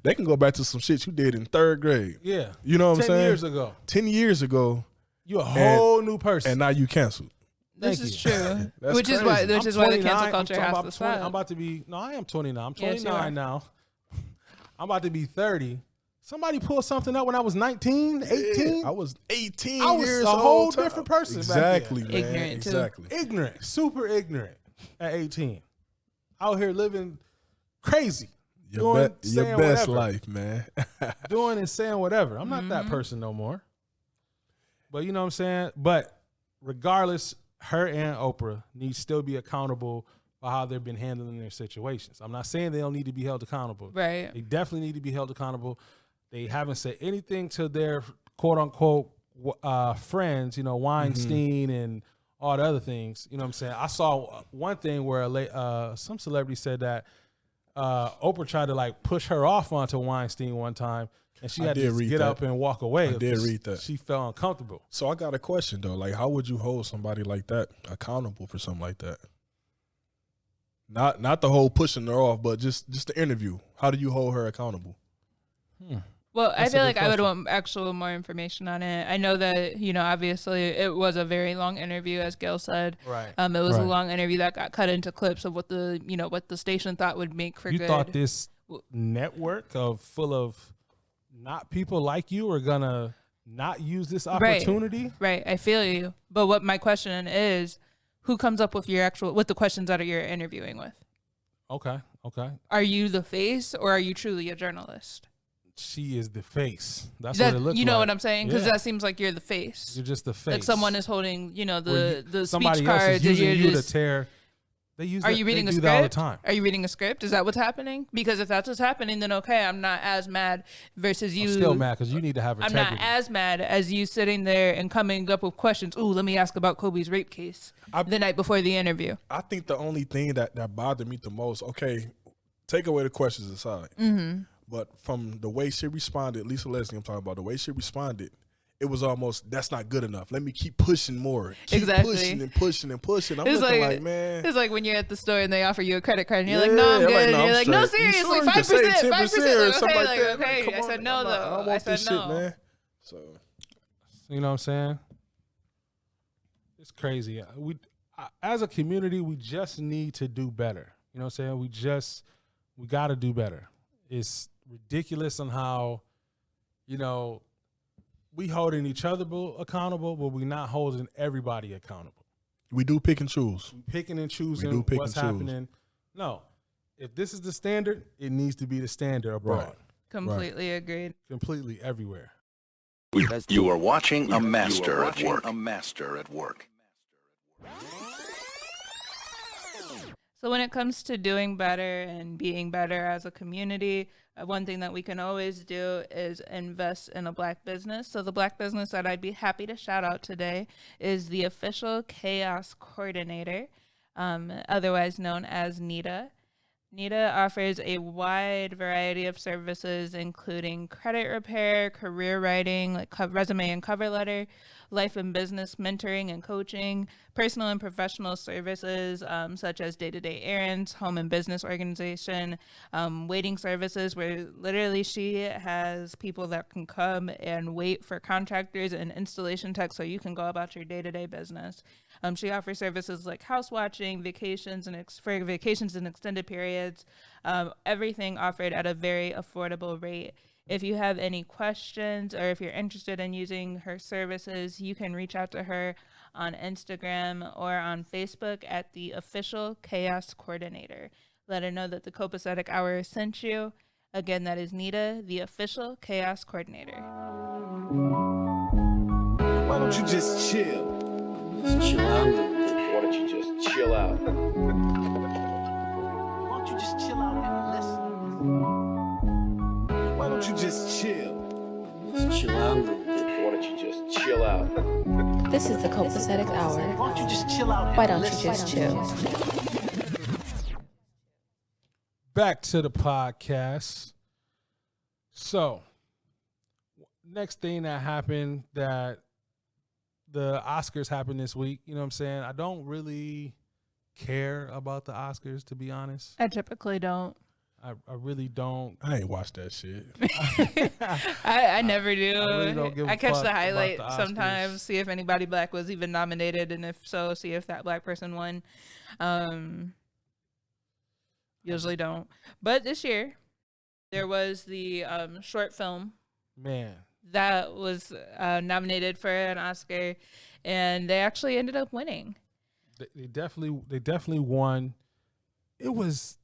they can go back to some shit you did in third grade. Yeah. You know what I'm 10 saying? years ago, 10 years ago, you're a whole new person. and now you canceled. This Thank is you. true. That's which is crazy. why the I'm cancel 29. culture I'm has talking to about 20. stop. I'm about to be, no, I am 29. I'm Yes, you 29 are. now. I'm about to be 30. Somebody pulled something up when I was 19, 18. I was 18 I was years a old. whole different person back then. Exactly, man. Ignorant, too. Exactly. Ignorant, super ignorant at 18. Out here living crazy. Your saying best whatever. life, man. Doing and saying whatever. I'm not Mm-hmm. that person no more. But you know what I'm saying? But regardless, her and Oprah need to still be accountable for how they've been handling their situations. I'm not saying they don't need to be held accountable. Right. They definitely need to be held accountable. They haven't said anything to their quote unquote friends, you know, Weinstein and all the other things. You know what I'm saying? I saw one thing where some celebrity said that Oprah tried to like push her off onto Weinstein one time, and she had to just get up and walk away. I did read that. She felt uncomfortable. So I got a question though. Like, how would you hold somebody like that accountable for something like that? Not the whole pushing her off, but just the interview. How do you hold her accountable? Well, That's I feel a like good I would question. want more information on it. I know that, you know, obviously it was a very long interview, as Gayle said. Right. It was a Right. long interview that got cut into clips of what the station thought would make for You good. thought this network full of not people like you are gonna not use this opportunity? Right. I feel you. But what my question is, who comes up with the questions that you're interviewing with? Okay. Are you the face or are you truly a journalist? She is the face. That's what it looks like. You know what I'm saying? Because Yeah. that seems like you're the face. You're just the face. Like someone is holding, you know, the somebody speech else cards. is using and you you're to just, tear. They use. are that, you reading they a do script? that all the time. Are you reading a script? Is that what's happening? Because if that's what's happening, then okay, I'm not as mad versus you. I'm still mad because you need to have I'm integrity. not as mad as you sitting there and coming up with questions. Ooh, let me ask about Kobe's rape case the night before the interview. I think the only thing that bothered me the most, okay, take away the questions aside, but from the way she responded, Lisa Leslie, I'm talking about, the way she responded, it was almost, that's not good enough. Let me keep pushing more. Keep Exactly. pushing and pushing and pushing. I'm It's looking like, like, man. it's like when you're at the store and they offer you a credit card and you're like, Yeah, no, I'm I'm good. like, And no, you're I'm like, no, straight. You seriously, sure you can say 5%, 10% 5%. or Like, something okay, like that, man. okay. Come I on, said no, I though. don't I want said this no. shit, man. So You know what I'm saying? It's crazy. As a community, we just need to do better. You know what I'm saying? We got to do better. It's ridiculous on how, you know, we holding each other accountable, but we're not holding everybody accountable. we do pick and choose. We picking and choosing do pick what's and choose. happening. No, if this is the standard, it needs to be the standard abroad. Right. Completely agreed. Completely everywhere. You are watching a master at work. A master at work. So when it comes to doing better and being better as a community, one thing that we can always do is invest in a Black business. So the Black business that I'd be happy to shout out today is the Official Chaos Coordinator, otherwise known as NITA. NITA offers a wide variety of services, including credit repair, career writing, like resume and cover letter, life and business mentoring and coaching, personal and professional services, such as day-to-day errands, home and business organization, waiting services, where literally she has people that can come and wait for contractors and installation techs so you can go about your day-to-day business. She offers services like house watching, vacations, and for vacations and extended periods, everything offered at a very affordable rate. If you have any questions or if you're interested in using her services, you can reach out to her on Instagram or on Facebook at the Official Chaos Coordinator. Let her know that the Copacetic Hour sent you. Again, that is Nita, the Official Chaos Coordinator. Why don't you just chill? Just chill out a little bit. Why don't you just chill out? Why don't you just chill out and listen? Why don't you just chill? Just chill out a little bit. Why don't you just chill out? This is the Copacetic Hour. Why don't you just chill out and Why don't you listen? just chill? Back to the podcast. So, next thing that happened, that the Oscars happened this week. You know what I'm saying? I don't really care about the Oscars, to be honest. I typically don't. I really don't. I ain't watched that shit. I never do. I really don't give a I catch fuck the about highlight the Oscars. sometimes, see if anybody Black was even nominated, and if so, see if that Black person won. Usually don't. But this year, there was the short film Man, that was nominated for an Oscar, and they actually ended up winning. they definitely won. It was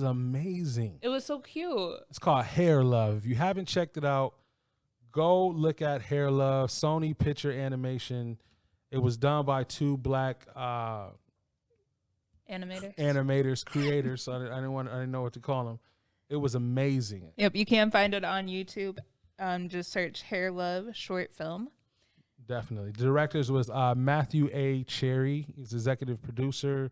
amazing. It was so cute. It's called Hair Love. If you haven't checked it out, go look at Hair Love, Sony Picture Animation. It was done by two Black animators, creators. So I didn't know what to call them. It was amazing. Yep, you can find it on YouTube. Just search Hair Love short film. Definitely. The directors was Matthew A. Cherry. He's executive producer,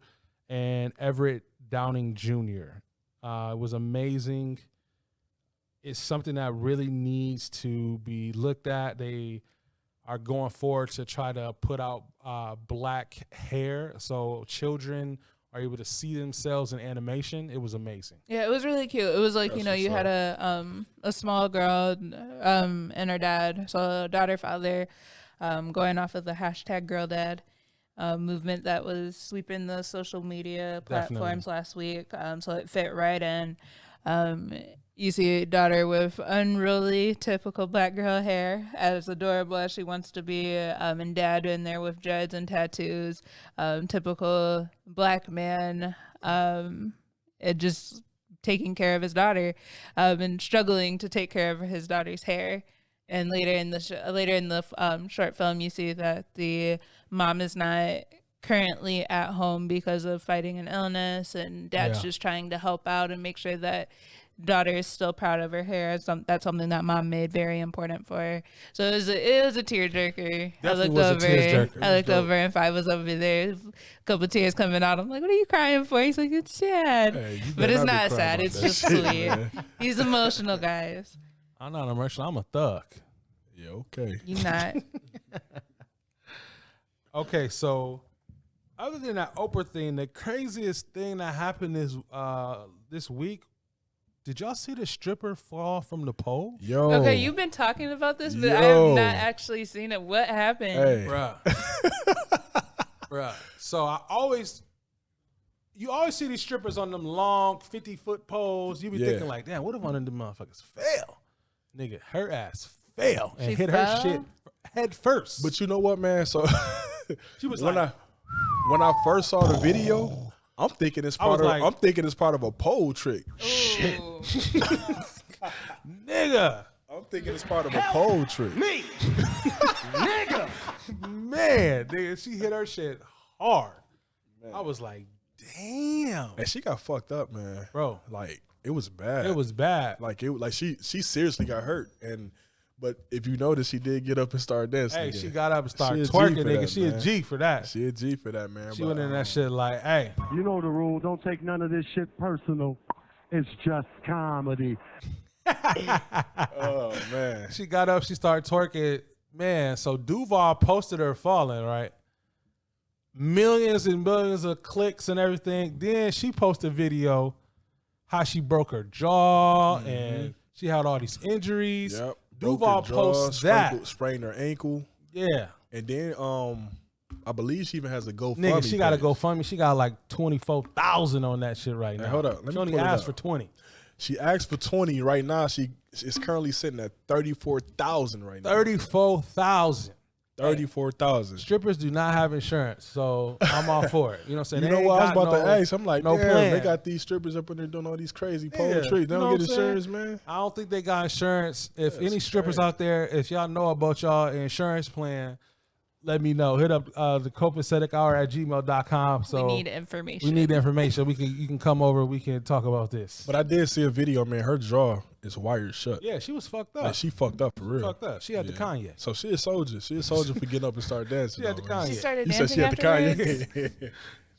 and Everett Downing Jr. It was amazing. It's something that really needs to be looked at. They are going forward to try to put out black hair so children are able to see themselves in animation. It was amazing. Yeah, it was really cute. It was like, you had a small girl and her dad, so daughter, father, going off of the hashtag girl dad movement that was sweeping the social media platforms last week. So it fit right in. You see a daughter with unruly, typical black girl hair, as adorable as she wants to be, and dad in there with dreads and tattoos, typical black man, just taking care of his daughter, and struggling to take care of his daughter's hair. And later in the short film, you see that the mom is not currently at home because of fighting an illness, and dad's just trying to help out and make sure that daughter is still proud of her hair. That's something that mom made very important for her. So it was a tearjerker. I looked over and Fi was over there, a couple tears coming out. I'm like, what are you crying for? He's like, it's sad. Hey, but it's not sad. It's just sweet. He's emotional, guys. I'm not emotional. I'm a thug. Yeah, okay. You not. Okay, so other than that Oprah thing, the craziest thing that happened this week, did y'all see the stripper fall from the pole? Yo. Okay, you've been talking about this, but I have not actually seen it. What happened? Hey. Bruh. So you always see these strippers on them long 50-foot poles. You be thinking like, damn, what if one of them motherfuckers fail? Nigga, her ass fell and hit her shit head first. But you know what, man? So she was when I first saw the video, I'm thinking it's part of a pole trick. Shit. Nigga. I'm thinking it's part of a pole trick. Me. Nigga. Man, nigga, she hit her shit hard. Man. I was like, damn. And she got fucked up, man. Bro. Like, it was bad. It was bad. Like she seriously got hurt. But if you notice, she did get up and start dancing. Hey, again. she got up and started twerking, nigga. She a G for that. She a G for that, man. She went in that shit like, hey. You know the rule. Don't take none of this shit personal. It's just comedy. Oh, man. She got up. She started twerking. Man, so Duval posted her falling, right? Millions and millions of clicks and everything. Then she posted a video how she broke her jaw and she had all these injuries. Yep. Duval posts that. Sprained her ankle. Yeah. And then I believe she even has a GoFundMe. Nigga, she got a page. GoFundMe. She got like 24,000 on that shit right now. Hold up. She only asked for 20. She asked for 20 right now. She is currently sitting at 34,000 right now. 34,000. 34,000. Strippers do not have insurance, so I'm all for it. You know what I'm saying? You know what I was about to ask? I'm like, no damn, plan. They got these strippers up in there doing all these crazy pole tricks. They you know don't what get I'm saying? insurance, man. I don't think they got insurance. If That's any strippers crazy. out there, if y'all know about y'all insurance plan, let me know. Hit up the Copacetic Hour at gmail.com. So we need information. We need information. You can come over. We can talk about this. But I did see a video, man. Her jaw is wired shut. Yeah, she was fucked up. Like, she fucked up for real. Fucked up. She had the Kanye. So she a soldier. She a soldier for getting up and start dancing. She had the Kanye. She started You said dancing she had the afterwards?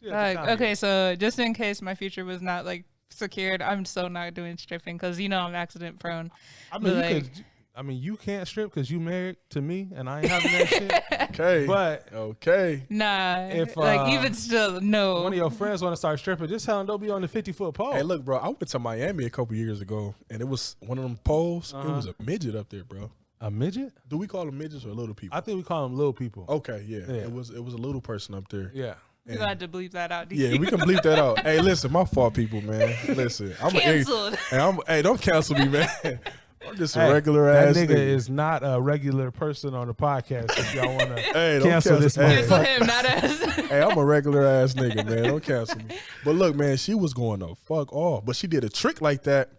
Kanye. Okay, so just in case my future was not like secured, I'm so not doing stripping because I'm accident prone. I mean, you can't strip because you married to me and I ain't having that shit. Okay. But nah, if even still, no. one of your friends want to start stripping, just tell them don't be on the 50-foot pole. Hey, look, bro. I went to Miami a couple years ago, and it was one of them poles. It was a midget up there, bro. A midget? Do we call them midgets or little people? I think we call them little people. Okay, yeah. It was a little person up there. Yeah. You got to bleep that out. Yeah, we can bleep that out. Hey, listen, my fault, people, man. Listen, I'm canceled. Hey, don't cancel me, man. I'm just a regular that ass nigga. nigga. Is not a regular person on the podcast. If y'all want to Hey, don't cancel this Cancel motherfucker. him, not us. Hey, I'm a regular ass nigga, man. Don't cancel me. But look, man, she was going to fuck off. But she did a trick like that,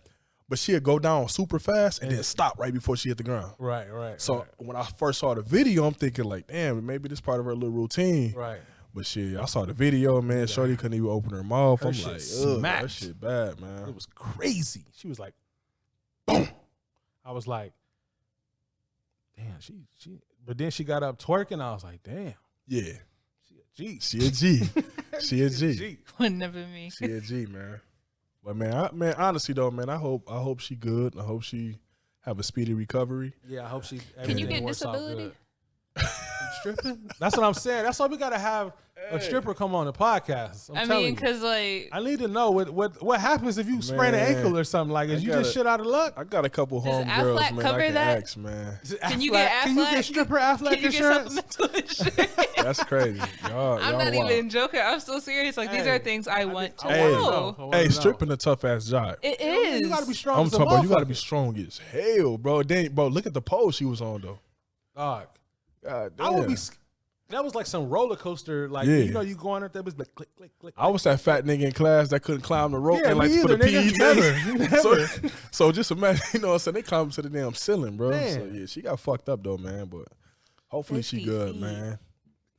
but she'd go down super fast and then stop right before she hit the ground. Right. So when I first saw the video, I'm thinking like, damn, maybe this part of her little routine. Right. But shit, I saw the video, man. Shorty couldn't even open her mouth. Her I'm shit like, ugh, smacked. that shit bad, man. It was crazy. She was like, boom. I was like, damn, she. But then she got up twerking. I was like, damn. Yeah. G. She a G. She a G. Would never me. She a G, man. But man, honestly though, man, I hope she good. I hope she have a speedy recovery. Yeah, I hope she. Can you everything get works out disability? good. Stripping? That's what I'm saying. That's why we gotta have a stripper come on the podcast. I I'm telling mean, you. because like, I need to know what happens if you sprain an Man, ankle or something like. Is I you gotta- just shit out of luck? I got a couple Does homegirls, Aflac man. cover I can that? ask, man. can you get Aflac? Can you get stripper Aflac Can you insurance? get supplemental insurance? That's crazy. Y'all, I'm y'all not wild. even joking. I'm so serious. Like, these Hey, are things I want to I Hey, wanna know. know. hey, stripping a tough ass job. It is. You gotta be strong. I'm as a talking about you gotta be motherfucker. strong as hell, bro. Then, bro, look at the pole she was on though. Dog. God I would damn. be. That was like some roller coaster. Like Yeah. you know, you going up there, but like click, click, click. I was that fat nigga in class that couldn't climb the rope Yeah, and like me for the either, nigga. PE Never. So just imagine, you know what I'm saying? They climb to the damn ceiling, bro. Man. So yeah, she got fucked up though, man. But hopefully she 50 good, feet. man.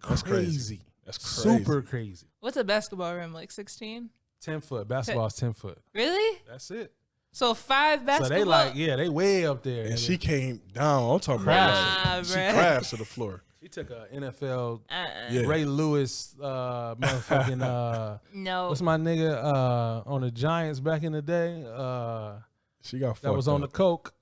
That's crazy. Crazy. That's crazy. Super crazy. What's a basketball rim? Like 16? 10 foot. Basketball's 10 foot. Really? That's it. So 5 basketball? So they like, yeah, they way up there. And nigga. she came down. I'm talking Nah, about she bruh. crashed to the floor. She took a NFL Yeah. Ray Lewis motherfucking No. what's my nigga on the Giants back in the day? She got fucked That was on the up. coke.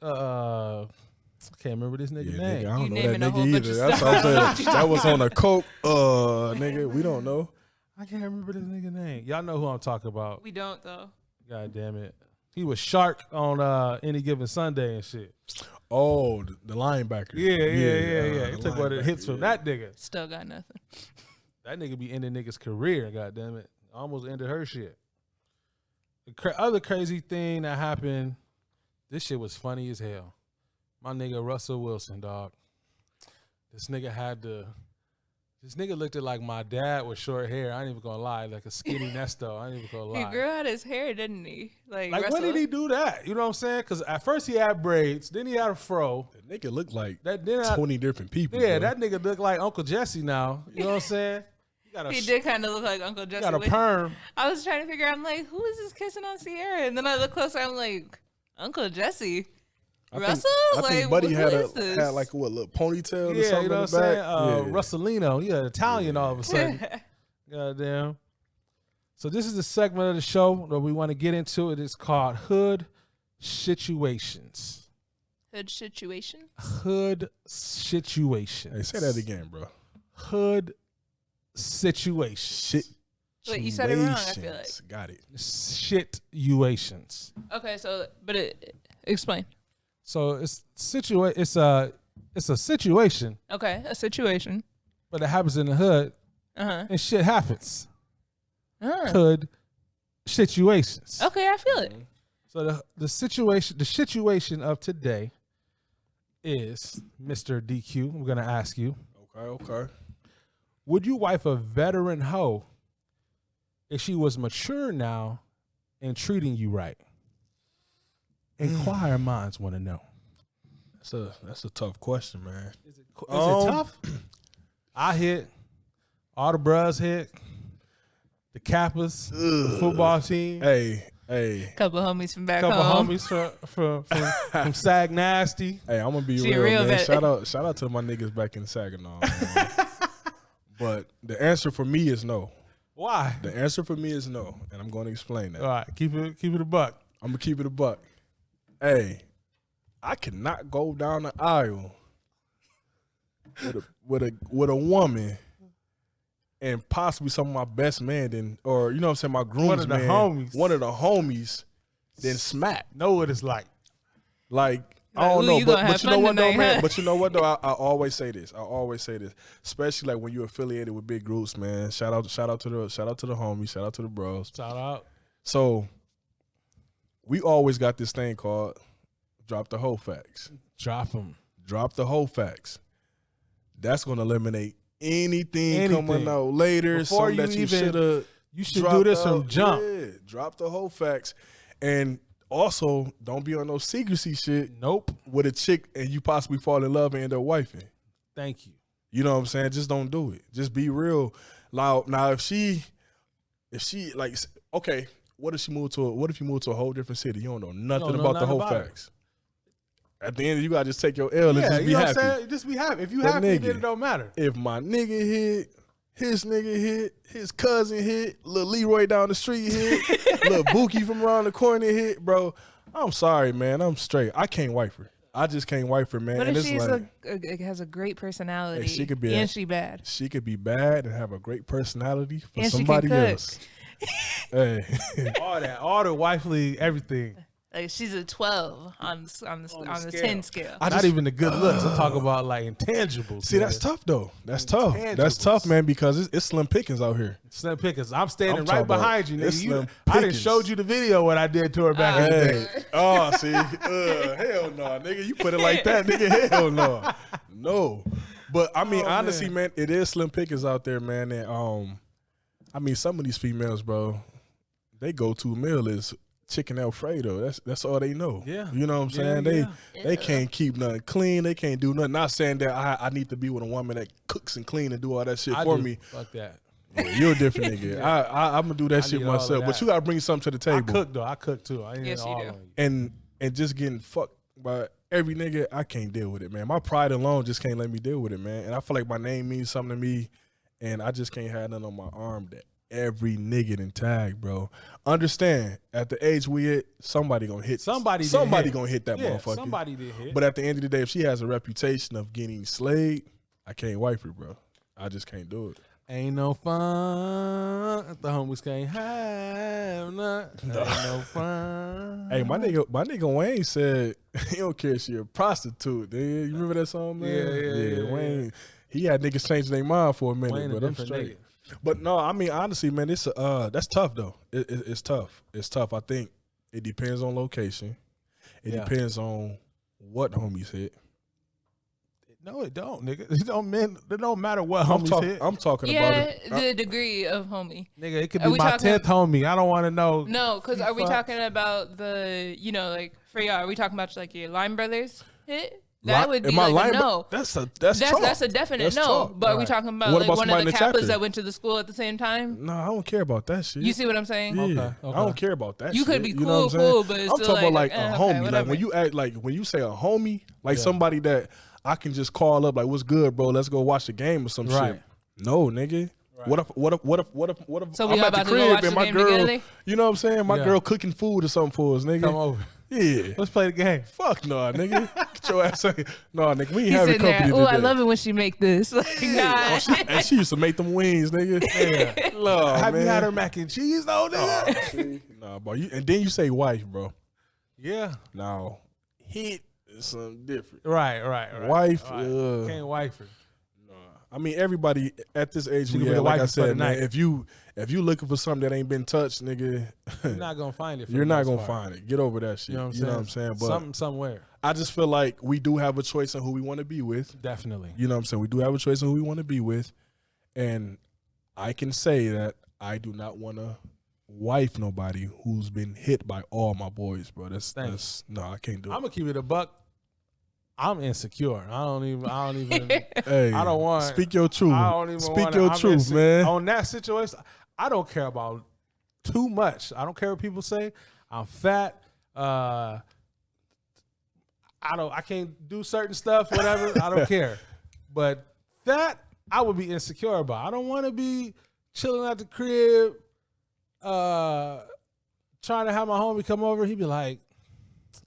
Can't remember this nigga Yeah, name. nigga, I don't You know naming that a whole nigga bunch of either. That's what I'm saying. That was on a coke, nigga. We don't know. I can't remember this nigga name. Y'all know who I'm talking about. We don't, though. God damn it. He was Shark on Any Given Sunday and shit. Oh, the linebacker. Yeah. He the took one of the hits linebacker, from yeah. that nigga. Still got nothing. That nigga be ending niggas' career, god damn it. Almost ended her shit. The other crazy thing that happened, this shit was funny as hell. My nigga Russell Wilson, dog. This nigga looked at like my dad with short hair. I ain't even gonna lie, like a skinny Nesto. I ain't even gonna He lie. grew out his hair, didn't he? Like Like, when Russell- did he do that? You know what I'm saying? Because at first he had braids, then he had a fro. That nigga looked like Then 20 different people. yeah, bro. that nigga looked like Uncle Jesse now. You know what I'm saying? He did kind of look like Uncle He Jesse. got a with- perm. I was trying to figure out, I'm like, who is this kissing on Sierra? And then I look closer, I'm like, Uncle Jesse. Russell? I think Like, Buddy who had is this? had like a little ponytail or Yeah, something you know in what the I'm back. saying? Russellino. He had Italian all of a sudden. Yeah. Goddamn. So this is the segment of the show that we want to get into. It is called Hood Situations. Hood situation. Hood Situations. Hey, say that again, bro. Hood Situations. Wait, you said it wrong, I feel like. Got it. Situations. Okay, so, explain. So it's a situation, Okay, a situation. but it happens in the hood, Uh-huh. and shit happens. Uh. Hood situations. Okay, I feel it. So the situation of today is, Mr. DQ, I'm gonna ask you, Okay. would you wife a veteran hoe if she was mature now and treating you right? Inquiring minds want to know. That's a tough question, man. Is it tough? I hit. All the bros hit. The Kappas, the football team. Hey. Couple homies from back Couple home. homies from Sag Nasty. Hey, I'm gonna be She real, real man. vet. Shout out to my niggas back in Saginaw. Man. But the answer for me is no. Why? The answer for me is no, and I'm going to explain that. All right, keep it a buck. I'm gonna keep it a buck. Hey, I cannot go down the aisle with a woman and possibly some of my best man, or you know what I'm saying, my groomsman, one of the homies, then smack. Know what it's like. Like, I don't Ooh, know, you gonna but have you know fun what though, tonight, man? huh? But you know what though? I always say this. Especially like when you're affiliated with big groups, man. Shout out to the homies, shout out to the bros. Shout out. So we always got this thing called drop the whole facts. Drop them. Drop the whole facts. That's gonna eliminate anything coming out later. Before something you that you even- should have. You should do this from jump. Yeah, drop the whole facts. And also, don't be on no secrecy shit. Nope. With a chick and you possibly fall in love and end up wifing. Thank you. You know what I'm saying? Just don't do it. Just be real. Now if she like, okay, what if you move to a whole different city? You don't know nothing about the whole facts. At the end, you gotta just take your L and just be happy. What I'm saying? Just be happy. If you But happy, nigga, then it don't matter. If my nigga hit, his nigga hit, his cousin hit, little Leroy down the street hit, little Bookie from around the corner hit, bro, I'm sorry, man. I'm straight. I can't wife her. I just can't wife her, man. What and if she's like, has a great personality? Hey, she could be and she bad. She could be bad and have a great personality for And somebody she can cook. else. Hey, all the wifely everything. Like she's a 12 on the 10 scale. Not even the good looks. I'm talking about like intangibles. See, that's tough though. That's tough. That's tough, man, because it's slim pickings out here. Slim pickings. I'm standing I'm right talking behind about you, it's nigga. slim I done pickings. showed you the video what I did to her back in the day. Oh, see, hell no, nigga. You put it like that, nigga. Hell no, no. But I mean, honestly, man, it is slim pickings out there, man. And I mean, some of these females, bro, they go-to meal is chicken Alfredo. That's all they know. Yeah. You know what I'm saying? They can't keep nothing clean. They can't do nothing. Not saying that I need to be with a woman that cooks and clean and do all that shit for me. Fuck that. Yeah, you're a different nigga. I'm gonna do that shit need all of myself. that. But you gotta bring something to the table. I cook though. I cook too. I ain't Yes, you all do. on you. And just getting fucked by every nigga, I can't deal with it, man. My pride alone just can't let me deal with it, man. And I feel like my name means something to me, and I just can't have nothing on my arm that every nigga done tag, bro. Understand, at the age we at, somebody gonna hit. Somebody gonna hit that motherfucker. Somebody did hit. But at the end of the day, if she has a reputation of getting slayed, I can't wife her, bro. I just can't do it. Ain't no fun if the homies can't have none. Ain't no fun. Hey, my nigga Wayne said he don't care if she a prostitute. Dude. You remember that song, man? Yeah. Wayne, he had niggas changing their mind for a minute, Wayne a but I'm different straight. But no, I mean honestly, man, it's that's tough though. It's tough. It's tough. I think it depends on location. It depends on what homies hit. No, it don't, nigga. It don't matter what homies hit. I'm talking about it. The degree of homie. Nigga, it could be my 10th homie. I don't want to know. No, because are we talking about the, like for y'all, are we talking about like your Lime Brothers hit? That would be like a no. That's a definite that's no. chalk. But are we talking about What like about one of somebody the in the chapter? Kappas that went to the school at the same time? No, I don't care about that shit. You see what I'm saying? Yeah. Okay. I don't care about that You shit. could be know what I'm saying? cool, but it's I'm still talking like, about like a okay, homie. Like whatever. when you act like when you say a homie, like somebody that I can just call up, like, what's good, bro? Let's go watch the game or some shit. No, nigga. Right. What if So we I'm all at the about to go crib watch and the my game girl, together? you know what I'm saying? My girl cooking food or something for us, nigga. Come over. Yeah. Let's play the game. Fuck no, nigga. Get your ass out. No, nigga, we ain't He's having sitting there. company Oh, today. I love it when she make this. Like, nah. And she used to make them wings, nigga. Yeah. Lord, Have man. you had her mac and cheese though, nigga? Nah, bro. And then you say wife, bro. Yeah. Now, hit is something different. Right. Wife, Can't wife her. I mean, everybody at this age, She we could be at, the like I wife for the said, man, night. if you looking for something that ain't been touched, nigga, You're not gonna find it. you're not gonna find it. Get over that shit. You know what I'm saying? But Something somewhere. I just feel like we do have a choice on who we want to be with. Definitely. You know what I'm saying? We do have a choice on who we want to be with, and I can say that I do not want to wife nobody who's been hit by all my boys, bro. That's no, I can't do it. I'm gonna keep it a buck. I'm insecure. I don't even. Hey, I don't want. Speak your truth. I don't even Speak wanna, your I'm truth, man. On that situation, I don't care about too much. I don't care what people say. I'm fat. I can't do certain stuff. Whatever. I don't care. But that I would be insecure about. I don't want to be chilling at the crib, trying to have my homie come over. He'd be like,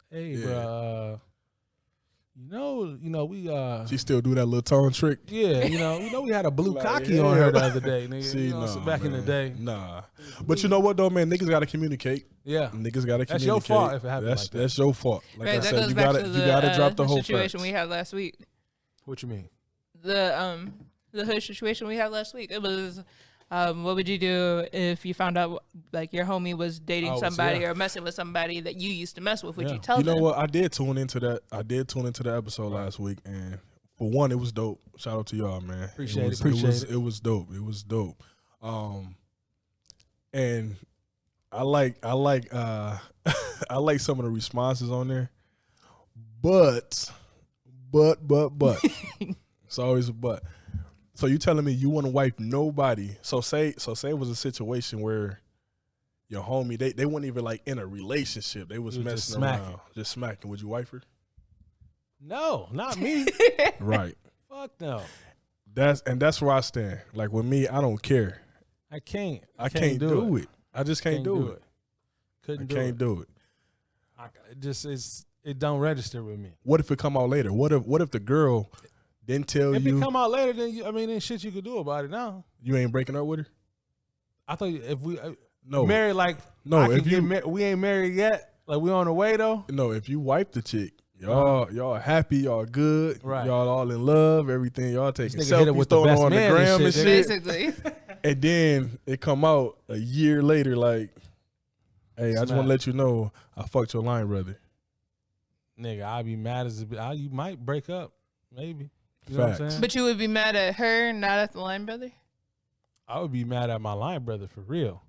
"Hey, bro." You know, we She still do that little tone trick. yeah, you know, we had a blue Like, cocky on her the other day, nigga. See, So back in the day. Nah. But you know what though, man? Niggas gotta communicate. Yeah. Niggas gotta communicate. That's your fault if it happens like that. That's your fault. Like Right, I that said, goes you back gotta to you gotta drop the whole situation facts. we had last week. What you mean? The hood situation we had last week. It was what would you do if you found out like your homie was dating somebody or messing with somebody that you used to mess with? Would you tell them? You know what? I did tune into that. the episode last week, and for one, it was dope. Shout out to y'all, man. Appreciate it. It was dope. It was dope. And I like I like some of the responses on there, but it's always a but. So you telling me you wouldn't wife nobody? So say it was a situation where your homie they weren't even like in a relationship. They was You was messing around, just smacking. Would you wife her? No, not me. Right. Fuck no. That's where I stand. Like with me, I don't care. I can't do it. I just can't do it. Can't do it. It don't register with me. What if it come out later? What if the girl didn't tell if you? If it come out later, then then shit you could do about it now. You ain't breaking up with her? I thought if we no married, like no, if we ain't married yet, like we on the way though. No, if you wipe the chick, y'all happy, y'all good, right. Y'all all in love, everything. Y'all taking selfies, with throwing on the gram and shit. Basically. And then it come out a year later, like, hey, I just want to let you know I fucked your line brother. Nigga, I'd be mad as you might break up, maybe. You know what I'm saying? But you would be mad at her, not at the line brother? I would be mad at my line brother for real.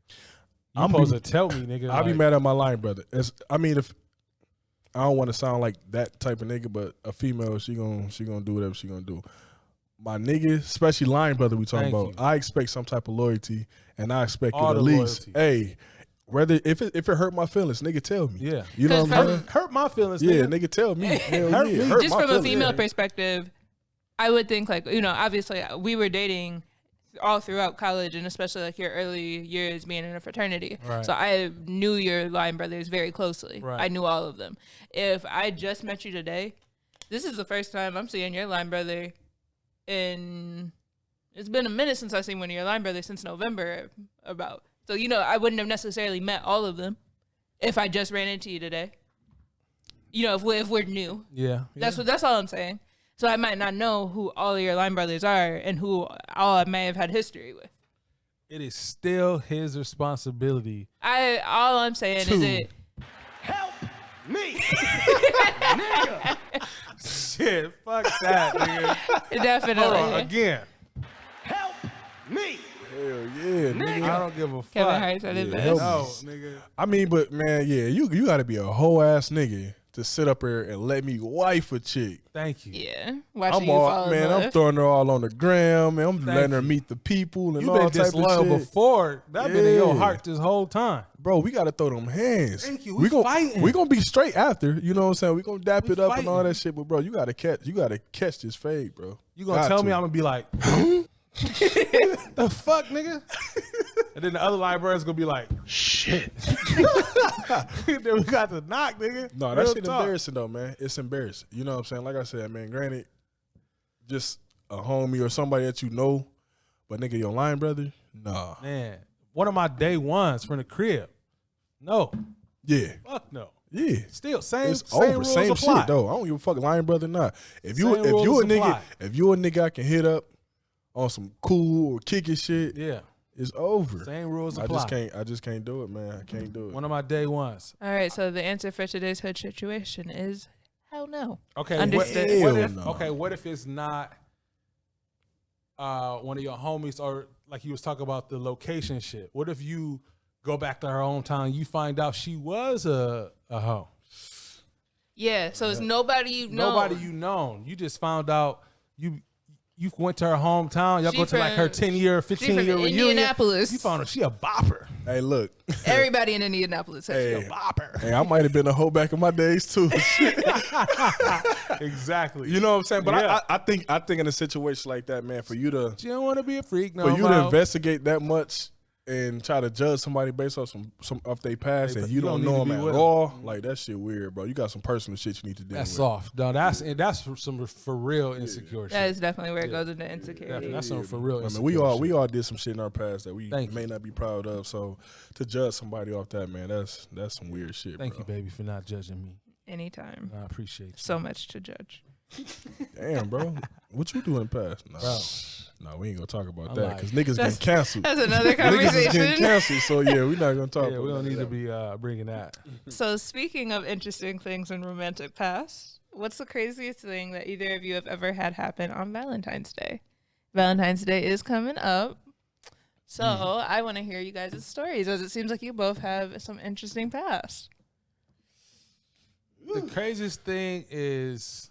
You supposed to tell me, nigga. I'd be mad at my line brother. If I don't want to sound like that type of nigga, but a female, she gonna do whatever she gonna do. My nigga, especially line brother, we talking about. I expect some type of loyalty, and I expect it at least. Hey, whether if it hurt my feelings, nigga, tell me. Yeah, you know what I'm saying? Hurt my feelings. Yeah, nigga, tell me. Hurt me. Just from a female perspective, I would think like obviously we were dating all throughout college and especially like your early years being in a fraternity. Right. So I knew your line brothers very closely. Right. I knew all of them. If I just met you today, this is the first time I'm seeing your line brother it's been a minute since I've seen one of your line brothers since November about. So, I wouldn't have necessarily met all of them if I just ran into you today. If we're new. Yeah. That's all I'm saying. So I might not know who all of your line brothers are and who all I may have had history with. It is still his responsibility. All I'm saying is it. Help me, nigga. Shit, fuck that, nigga. Definitely. Hold on, again. Help me. Hell yeah, nigga. I don't give a fuck. Kevin Hart said it best. No, nigga. I mean, but man, yeah, you got to be a whole ass nigga to sit up here and let me wife a chick. Thank you. Yeah. I'm throwing her all on the gram, and I'm letting her meet the people and you all been type of disloyal shit. before. That been in your heart this whole time. Bro, we got to throw them hands. Thank you. We fighting. We going to be straight after, you know what I'm saying? We going to dap it up fighting. and all that shit, but bro, you got to catch this fade, bro. You going to tell me I'm going to be like, the fuck, nigga? And then the other librarian's going to be like, shit. Then we got the knock, nigga. No, that shit embarrassing though, man. It's embarrassing. You know what I'm saying? Like I said, man, granted, just a homie or somebody that you know, but nigga, your line brother, nah. Man, one of my day ones from the crib. No. Yeah. Fuck no. Yeah. Still, same over. rules Same apply. shit though. I don't give a fuck, line brother, nah. If you a nigga I can hit up on some cool or kicky shit, yeah, it's over. Same rules apply. I just can't do it, man. I can't do it. One of my day ones. All right, so the answer for today's hood situation is hell no. Okay, understood. What if it's not one of your homies, or like you was talking about the location shit? What if you go back to her hometown, you find out she was a hoe? Yeah, so it's nobody you've known. Nobody you known. You just found out you went to her hometown. Y'all go to like her 10-year, 15-year reunion. Indianapolis. You found her. She a bopper. Hey, look. Everybody in Indianapolis says hey, she a bopper. Hey, I might have been a hoe back in my days too. Exactly. You know what I'm saying? But yeah. I think in a situation like that, man, for you to you don't want to be a freak, no. For you to investigate that much and try to judge somebody based off some of their past and you don't know them at all, like that shit weird, bro. You got some personal shit you need to deal with. That's soft. No, that's some for real insecure shit. That is definitely where it goes into insecurity. That's some for real insecure we all did some shit in our past that we may not be proud of. So to judge somebody off that, man, that's some weird shit. Thank you, baby, for not judging me. Anytime. I appreciate you. So much to judge. Damn, bro. What you do in the past? Nah. Bro. No, we ain't gonna talk about that because niggas getting canceled. That's another conversation. Niggas is getting canceled, so yeah, we're not gonna talk about that. We don't need to be bringing that. So speaking of interesting things in romantic past, what's the craziest thing that either of you have ever had happen on Valentine's Day? Valentine's Day is coming up. So I want to hear you guys' stories, as it seems like you both have some interesting past. The craziest thing is...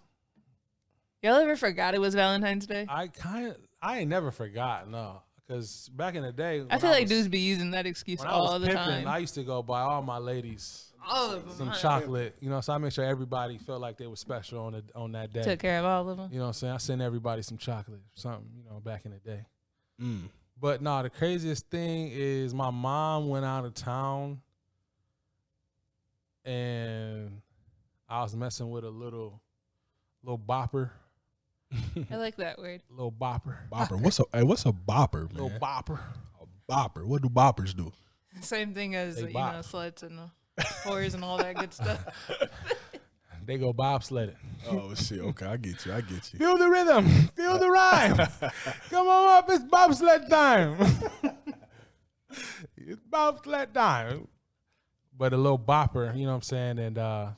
Y'all ever forgot it was Valentine's Day? I kind of... I ain't never forgot, no. Because back in the day, I feel like dudes be using that excuse all the time. I used to go buy all my ladies All of them. some chocolate, you know, so I make sure everybody felt like they were special on that day. Took care of all of them. You know what I'm saying? I sent everybody some chocolate or something, you know, back in the day. Mm. But no, the craziest thing is my mom went out of town and I was messing with a little bopper. I like that word. Little bopper. Bopper. What's a bopper, man? Little bopper. A bopper. What do boppers do? Same thing as, They you bop. know, sluts and whores and all that good stuff. They go bobsledding. Oh shit. Okay, I get you. Feel the rhythm. Feel the rhyme. Come on up. It's bobsled time. It's bobsled time. But a little bopper, you know what I'm saying? And I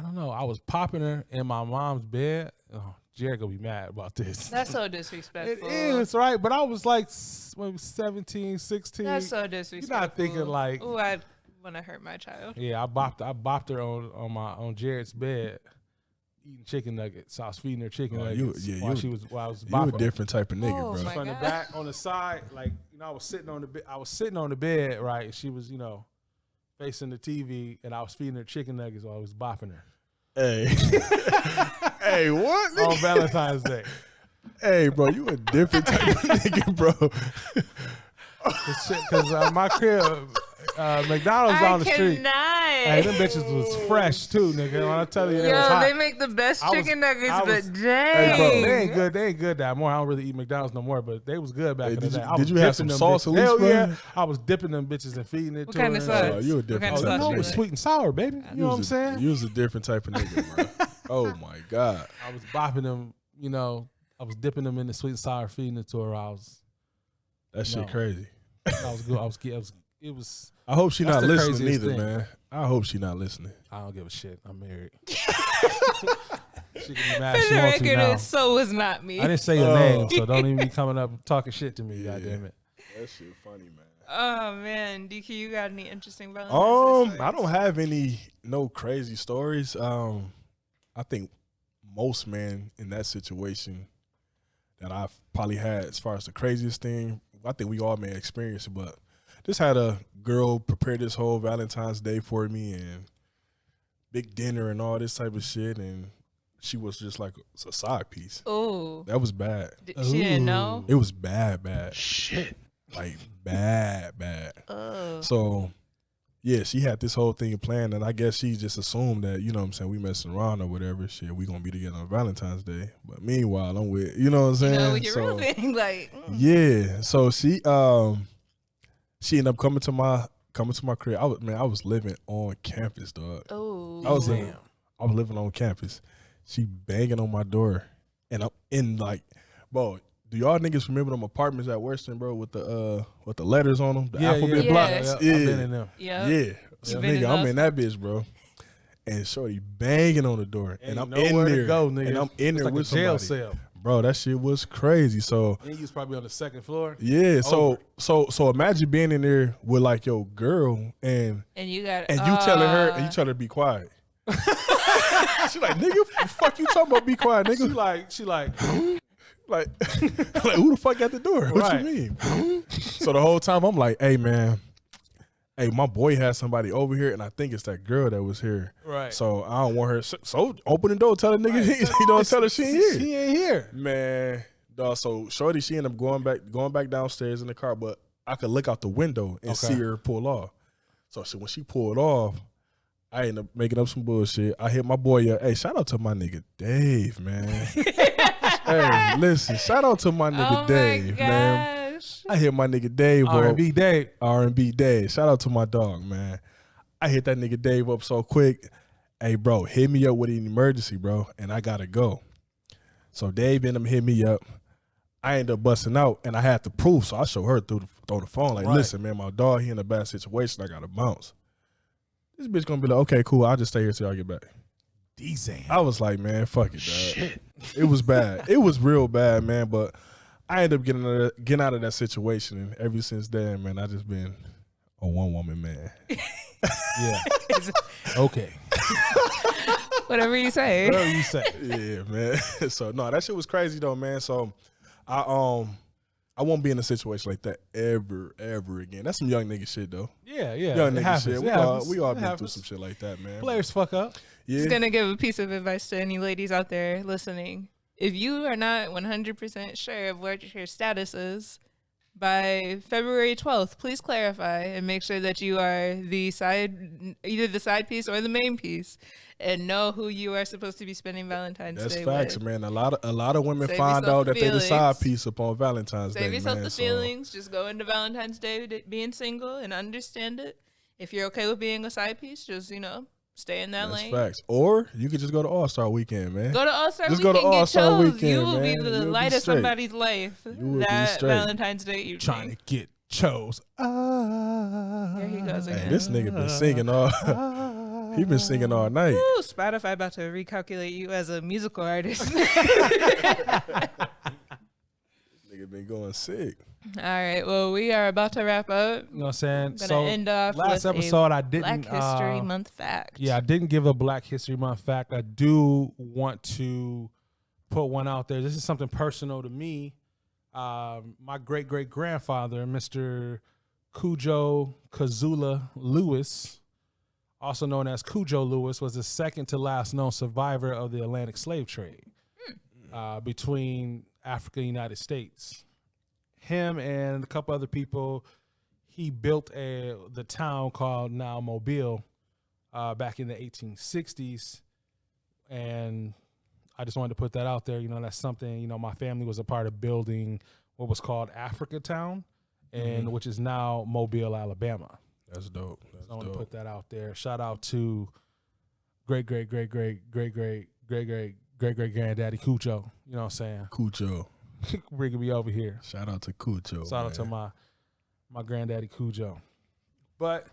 don't know. I was popping her in my mom's bed. Oh, Jared gonna be mad about this. That's so disrespectful. It is, right? But I was like maybe 17, 16. That's so disrespectful. You're not thinking like, ooh, I want to hurt my child. yeah, I bopped her on Jared's bed, eating chicken nuggets. So I was feeding her chicken nuggets while I was bopping. You a different type of nigga, Oh, bro. my From the God. back, on the side, like, you know, I was sitting on the bed, right? And she was, you know, facing the TV, and I was feeding her chicken nuggets while I was bopping her Hey, hey, what? on Nigga? Valentine's Day. Hey, bro, you a different type of nigga, bro. Because my crib, McDonald's on the street. Hey, them bitches was fresh too, nigga. When I tell you, they was hot. They make the best chicken nuggets, but dang. Hey, bro. They ain't good. They ain't good that more. I don't really eat McDonald's no more, but they was good back Hey, in the did day. you- I was did you have dipping some them sauce bitches. at least, Hell bro? yeah, I was dipping them bitches and feeding it What to kind her. of and sauce? shit. You a What different kind of type You of know, sauce it was nigga. sweet and sour, baby. You know what I'm saying? You was a different type of nigga, bro. Oh my God. I was bopping them. You know, I was dipping them in the sweet and sour, feeding it to her. That shit No. crazy. I was good. It was. I hope she That's not the listening craziest either, thing. man. I hope she not listening. I don't give a shit. I'm married. She can be mad. For She the wants to record, now. it so was not me. I didn't say your name, so don't even be coming up talking shit to me. Goddamn it. That shit funny, man. Oh man, DQ, you got any interesting Valentine's Day I stories? don't have no crazy stories. I think most men in that situation that I've probably had as far as the craziest thing, I think we all may experience it, but just had a girl prepare this whole Valentine's Day for me and big dinner and all this type of shit, and she was just like a side piece. Oh, That was bad. she didn't know. It was bad. Shit. Like bad. Oh, So, yeah, she had this whole thing planned, and I guess she just assumed that, you know what I'm saying, we messing around or whatever, shit, we gonna be together on Valentine's Day. But meanwhile, I'm with, you know what I'm saying? you know, with your So, real thing, like yeah. So she ended up coming to my crib. I was living on campus, dog. oh, I was living on campus. She banging on my door, and I'm in like, bro. Do y'all niggas remember them apartments at Western, bro, with the letters on them, the alphabet yeah. blocks? Yeah. I've been in them. yeah. Yeah. So been in nigga, I'm those? in that bitch, bro. And shorty banging on the door, and I'm you in nowhere to there, go, nigga. and I'm in It's there like with a jail somebody. cell. Bro, that shit was crazy. So And you was probably on the second floor. yeah, Over. so imagine being in there with like your girl, and And you got you telling her to be quiet. She like, nigga, fuck you talking about be quiet, nigga. She like, like who the fuck at the door? What Right. you mean? So the whole time I'm like, hey man, hey, my boy has somebody over here, and I think it's that girl that was here. Right. So I don't want her. So open the door, tell the nigga, he don't tell her she ain't here. She ain't here. Man, dog. So shorty, she ended up going back downstairs in the car, but I could look out the window and see her pull off. So when she pulled off, I ended up making up some bullshit. I hit my boy up. Hey, shout out to my nigga Dave, man. Hey, listen, shout out to my nigga Dave, man. gosh. I hit my nigga Dave up. R&B Dave. R&B Dave. Shout out to my dog, man. I hit that nigga Dave up so quick. Hey, bro, hit me up with an emergency, bro, and I gotta go. So Dave ended up hitting me up. I ended up busting out, and I had the proof, so I showed her through the phone, like, Right. listen, man, my dog, he in a bad situation. I gotta bounce. This bitch gonna be like, okay, cool, I'll just stay here till y'all get back. Decent. I was like, man, fuck it, dog. Shit. It was bad. It was real bad, man, but I ended up getting out of that situation, and ever since then, man, I just been a one-woman man. Yeah. Okay. Whatever you say. Whatever you say. Yeah, man. So no, that shit was crazy though, man. So I won't be in a situation like that ever again. That's some young nigga shit though. Yeah. Young It nigga happens. shit. It We happens. all It been through happens. some shit like that, man. Players fuck up. Yeah. Just gonna give a piece of advice to any ladies out there listening. If you are not 100% sure of what your status is, by February 12th, please clarify and make sure that you are either the side piece or the main piece, and know who you are supposed to be spending Valentine's Day with. That's facts, man. A lot of women Save find yourself out the that they the side feelings. piece upon Valentine's Day, Save yourself man. the feelings. Just go into Valentine's Day being single and understand it. If you're okay with being a side piece, just, stay in that That's lane. facts. Or you could just go to All-Star Weekend, man. Go to All-Star Just Weekend, go to All-Star get chose. Weekend, You will man. be the You'll be light of straight. somebody's life You will be that straight. Valentine's Day evening. Trying to get chose. Here he goes again. Hey, this nigga been singing all. He been singing all night. Ooh, Spotify about to recalculate you as a musical artist. Nigga been going sick. All right. Well, we are about to wrap up. You know what I'm saying? I'm gonna end off last with episode a I didn't Black History Month fact. Yeah, I didn't give a Black History Month fact. I do want to put one out there. This is something personal to me. My great-great-grandfather, Mr. Cujo Kazula Lewis, also known as Cujo Lewis, was the second to last known survivor of the Atlantic slave trade between Africa and the United States. Him and a couple other people, he built the town called now Mobile back in the 1860s. And I just wanted to put that out there. That's something, my family was a part of building what was called Africa Town, and which is now Mobile, Alabama. That's dope. So I want to put that out there. Shout out to great-great-great-great-great-great-great-great-great-granddaddy Cujo. You know what I'm saying? Cujo. Bringing me over here. Shout out to Cujo. Shout out to my granddaddy Cujo. But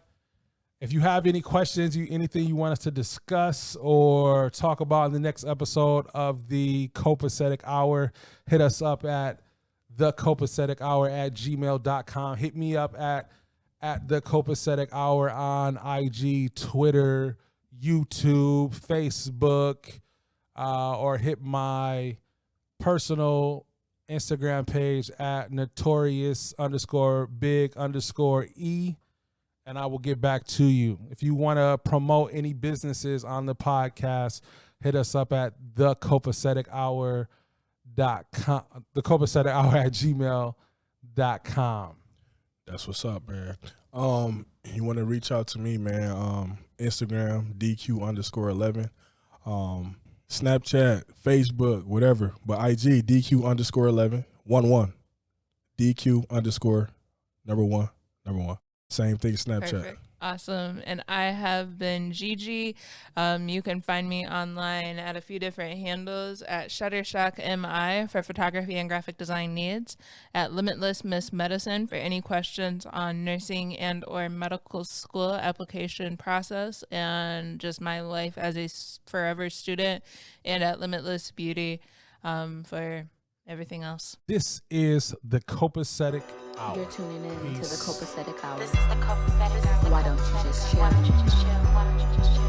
if you have any questions, anything you want us to discuss or talk about in the next episode of the Copacetic Hour, hit us up at thecopacetichour@gmail.com. Hit me up at the Copacetic Hour on IG, Twitter, YouTube, Facebook, or hit my personal Instagram page at notorious_big_E, and I will get back to you. If you want to promote any businesses on the podcast, hit us up at thecopacetichour.com, thecopacetichour@gmail.com. That's what's up, man. You want to reach out to me, man? Instagram, DQ_11. Snapchat, Facebook, whatever. But IG, DQ_11, 11. DQ_1. Same thing, Snapchat. Perfect. Awesome. And I have been Gigi. You can find me online at a few different handles at Shuttershock MI for photography and graphic design needs, at Limitless Miss Medicine for any questions on nursing and or medical school application process and just my life as a forever student, and at Limitless Beauty for everything else. This is the Copacetic Hour. You're tuning in to the Peace. Copacetic Hour. This is the Copacetic Hour. Why don't you just chill? Why don't you just chill? Why don't you just chill?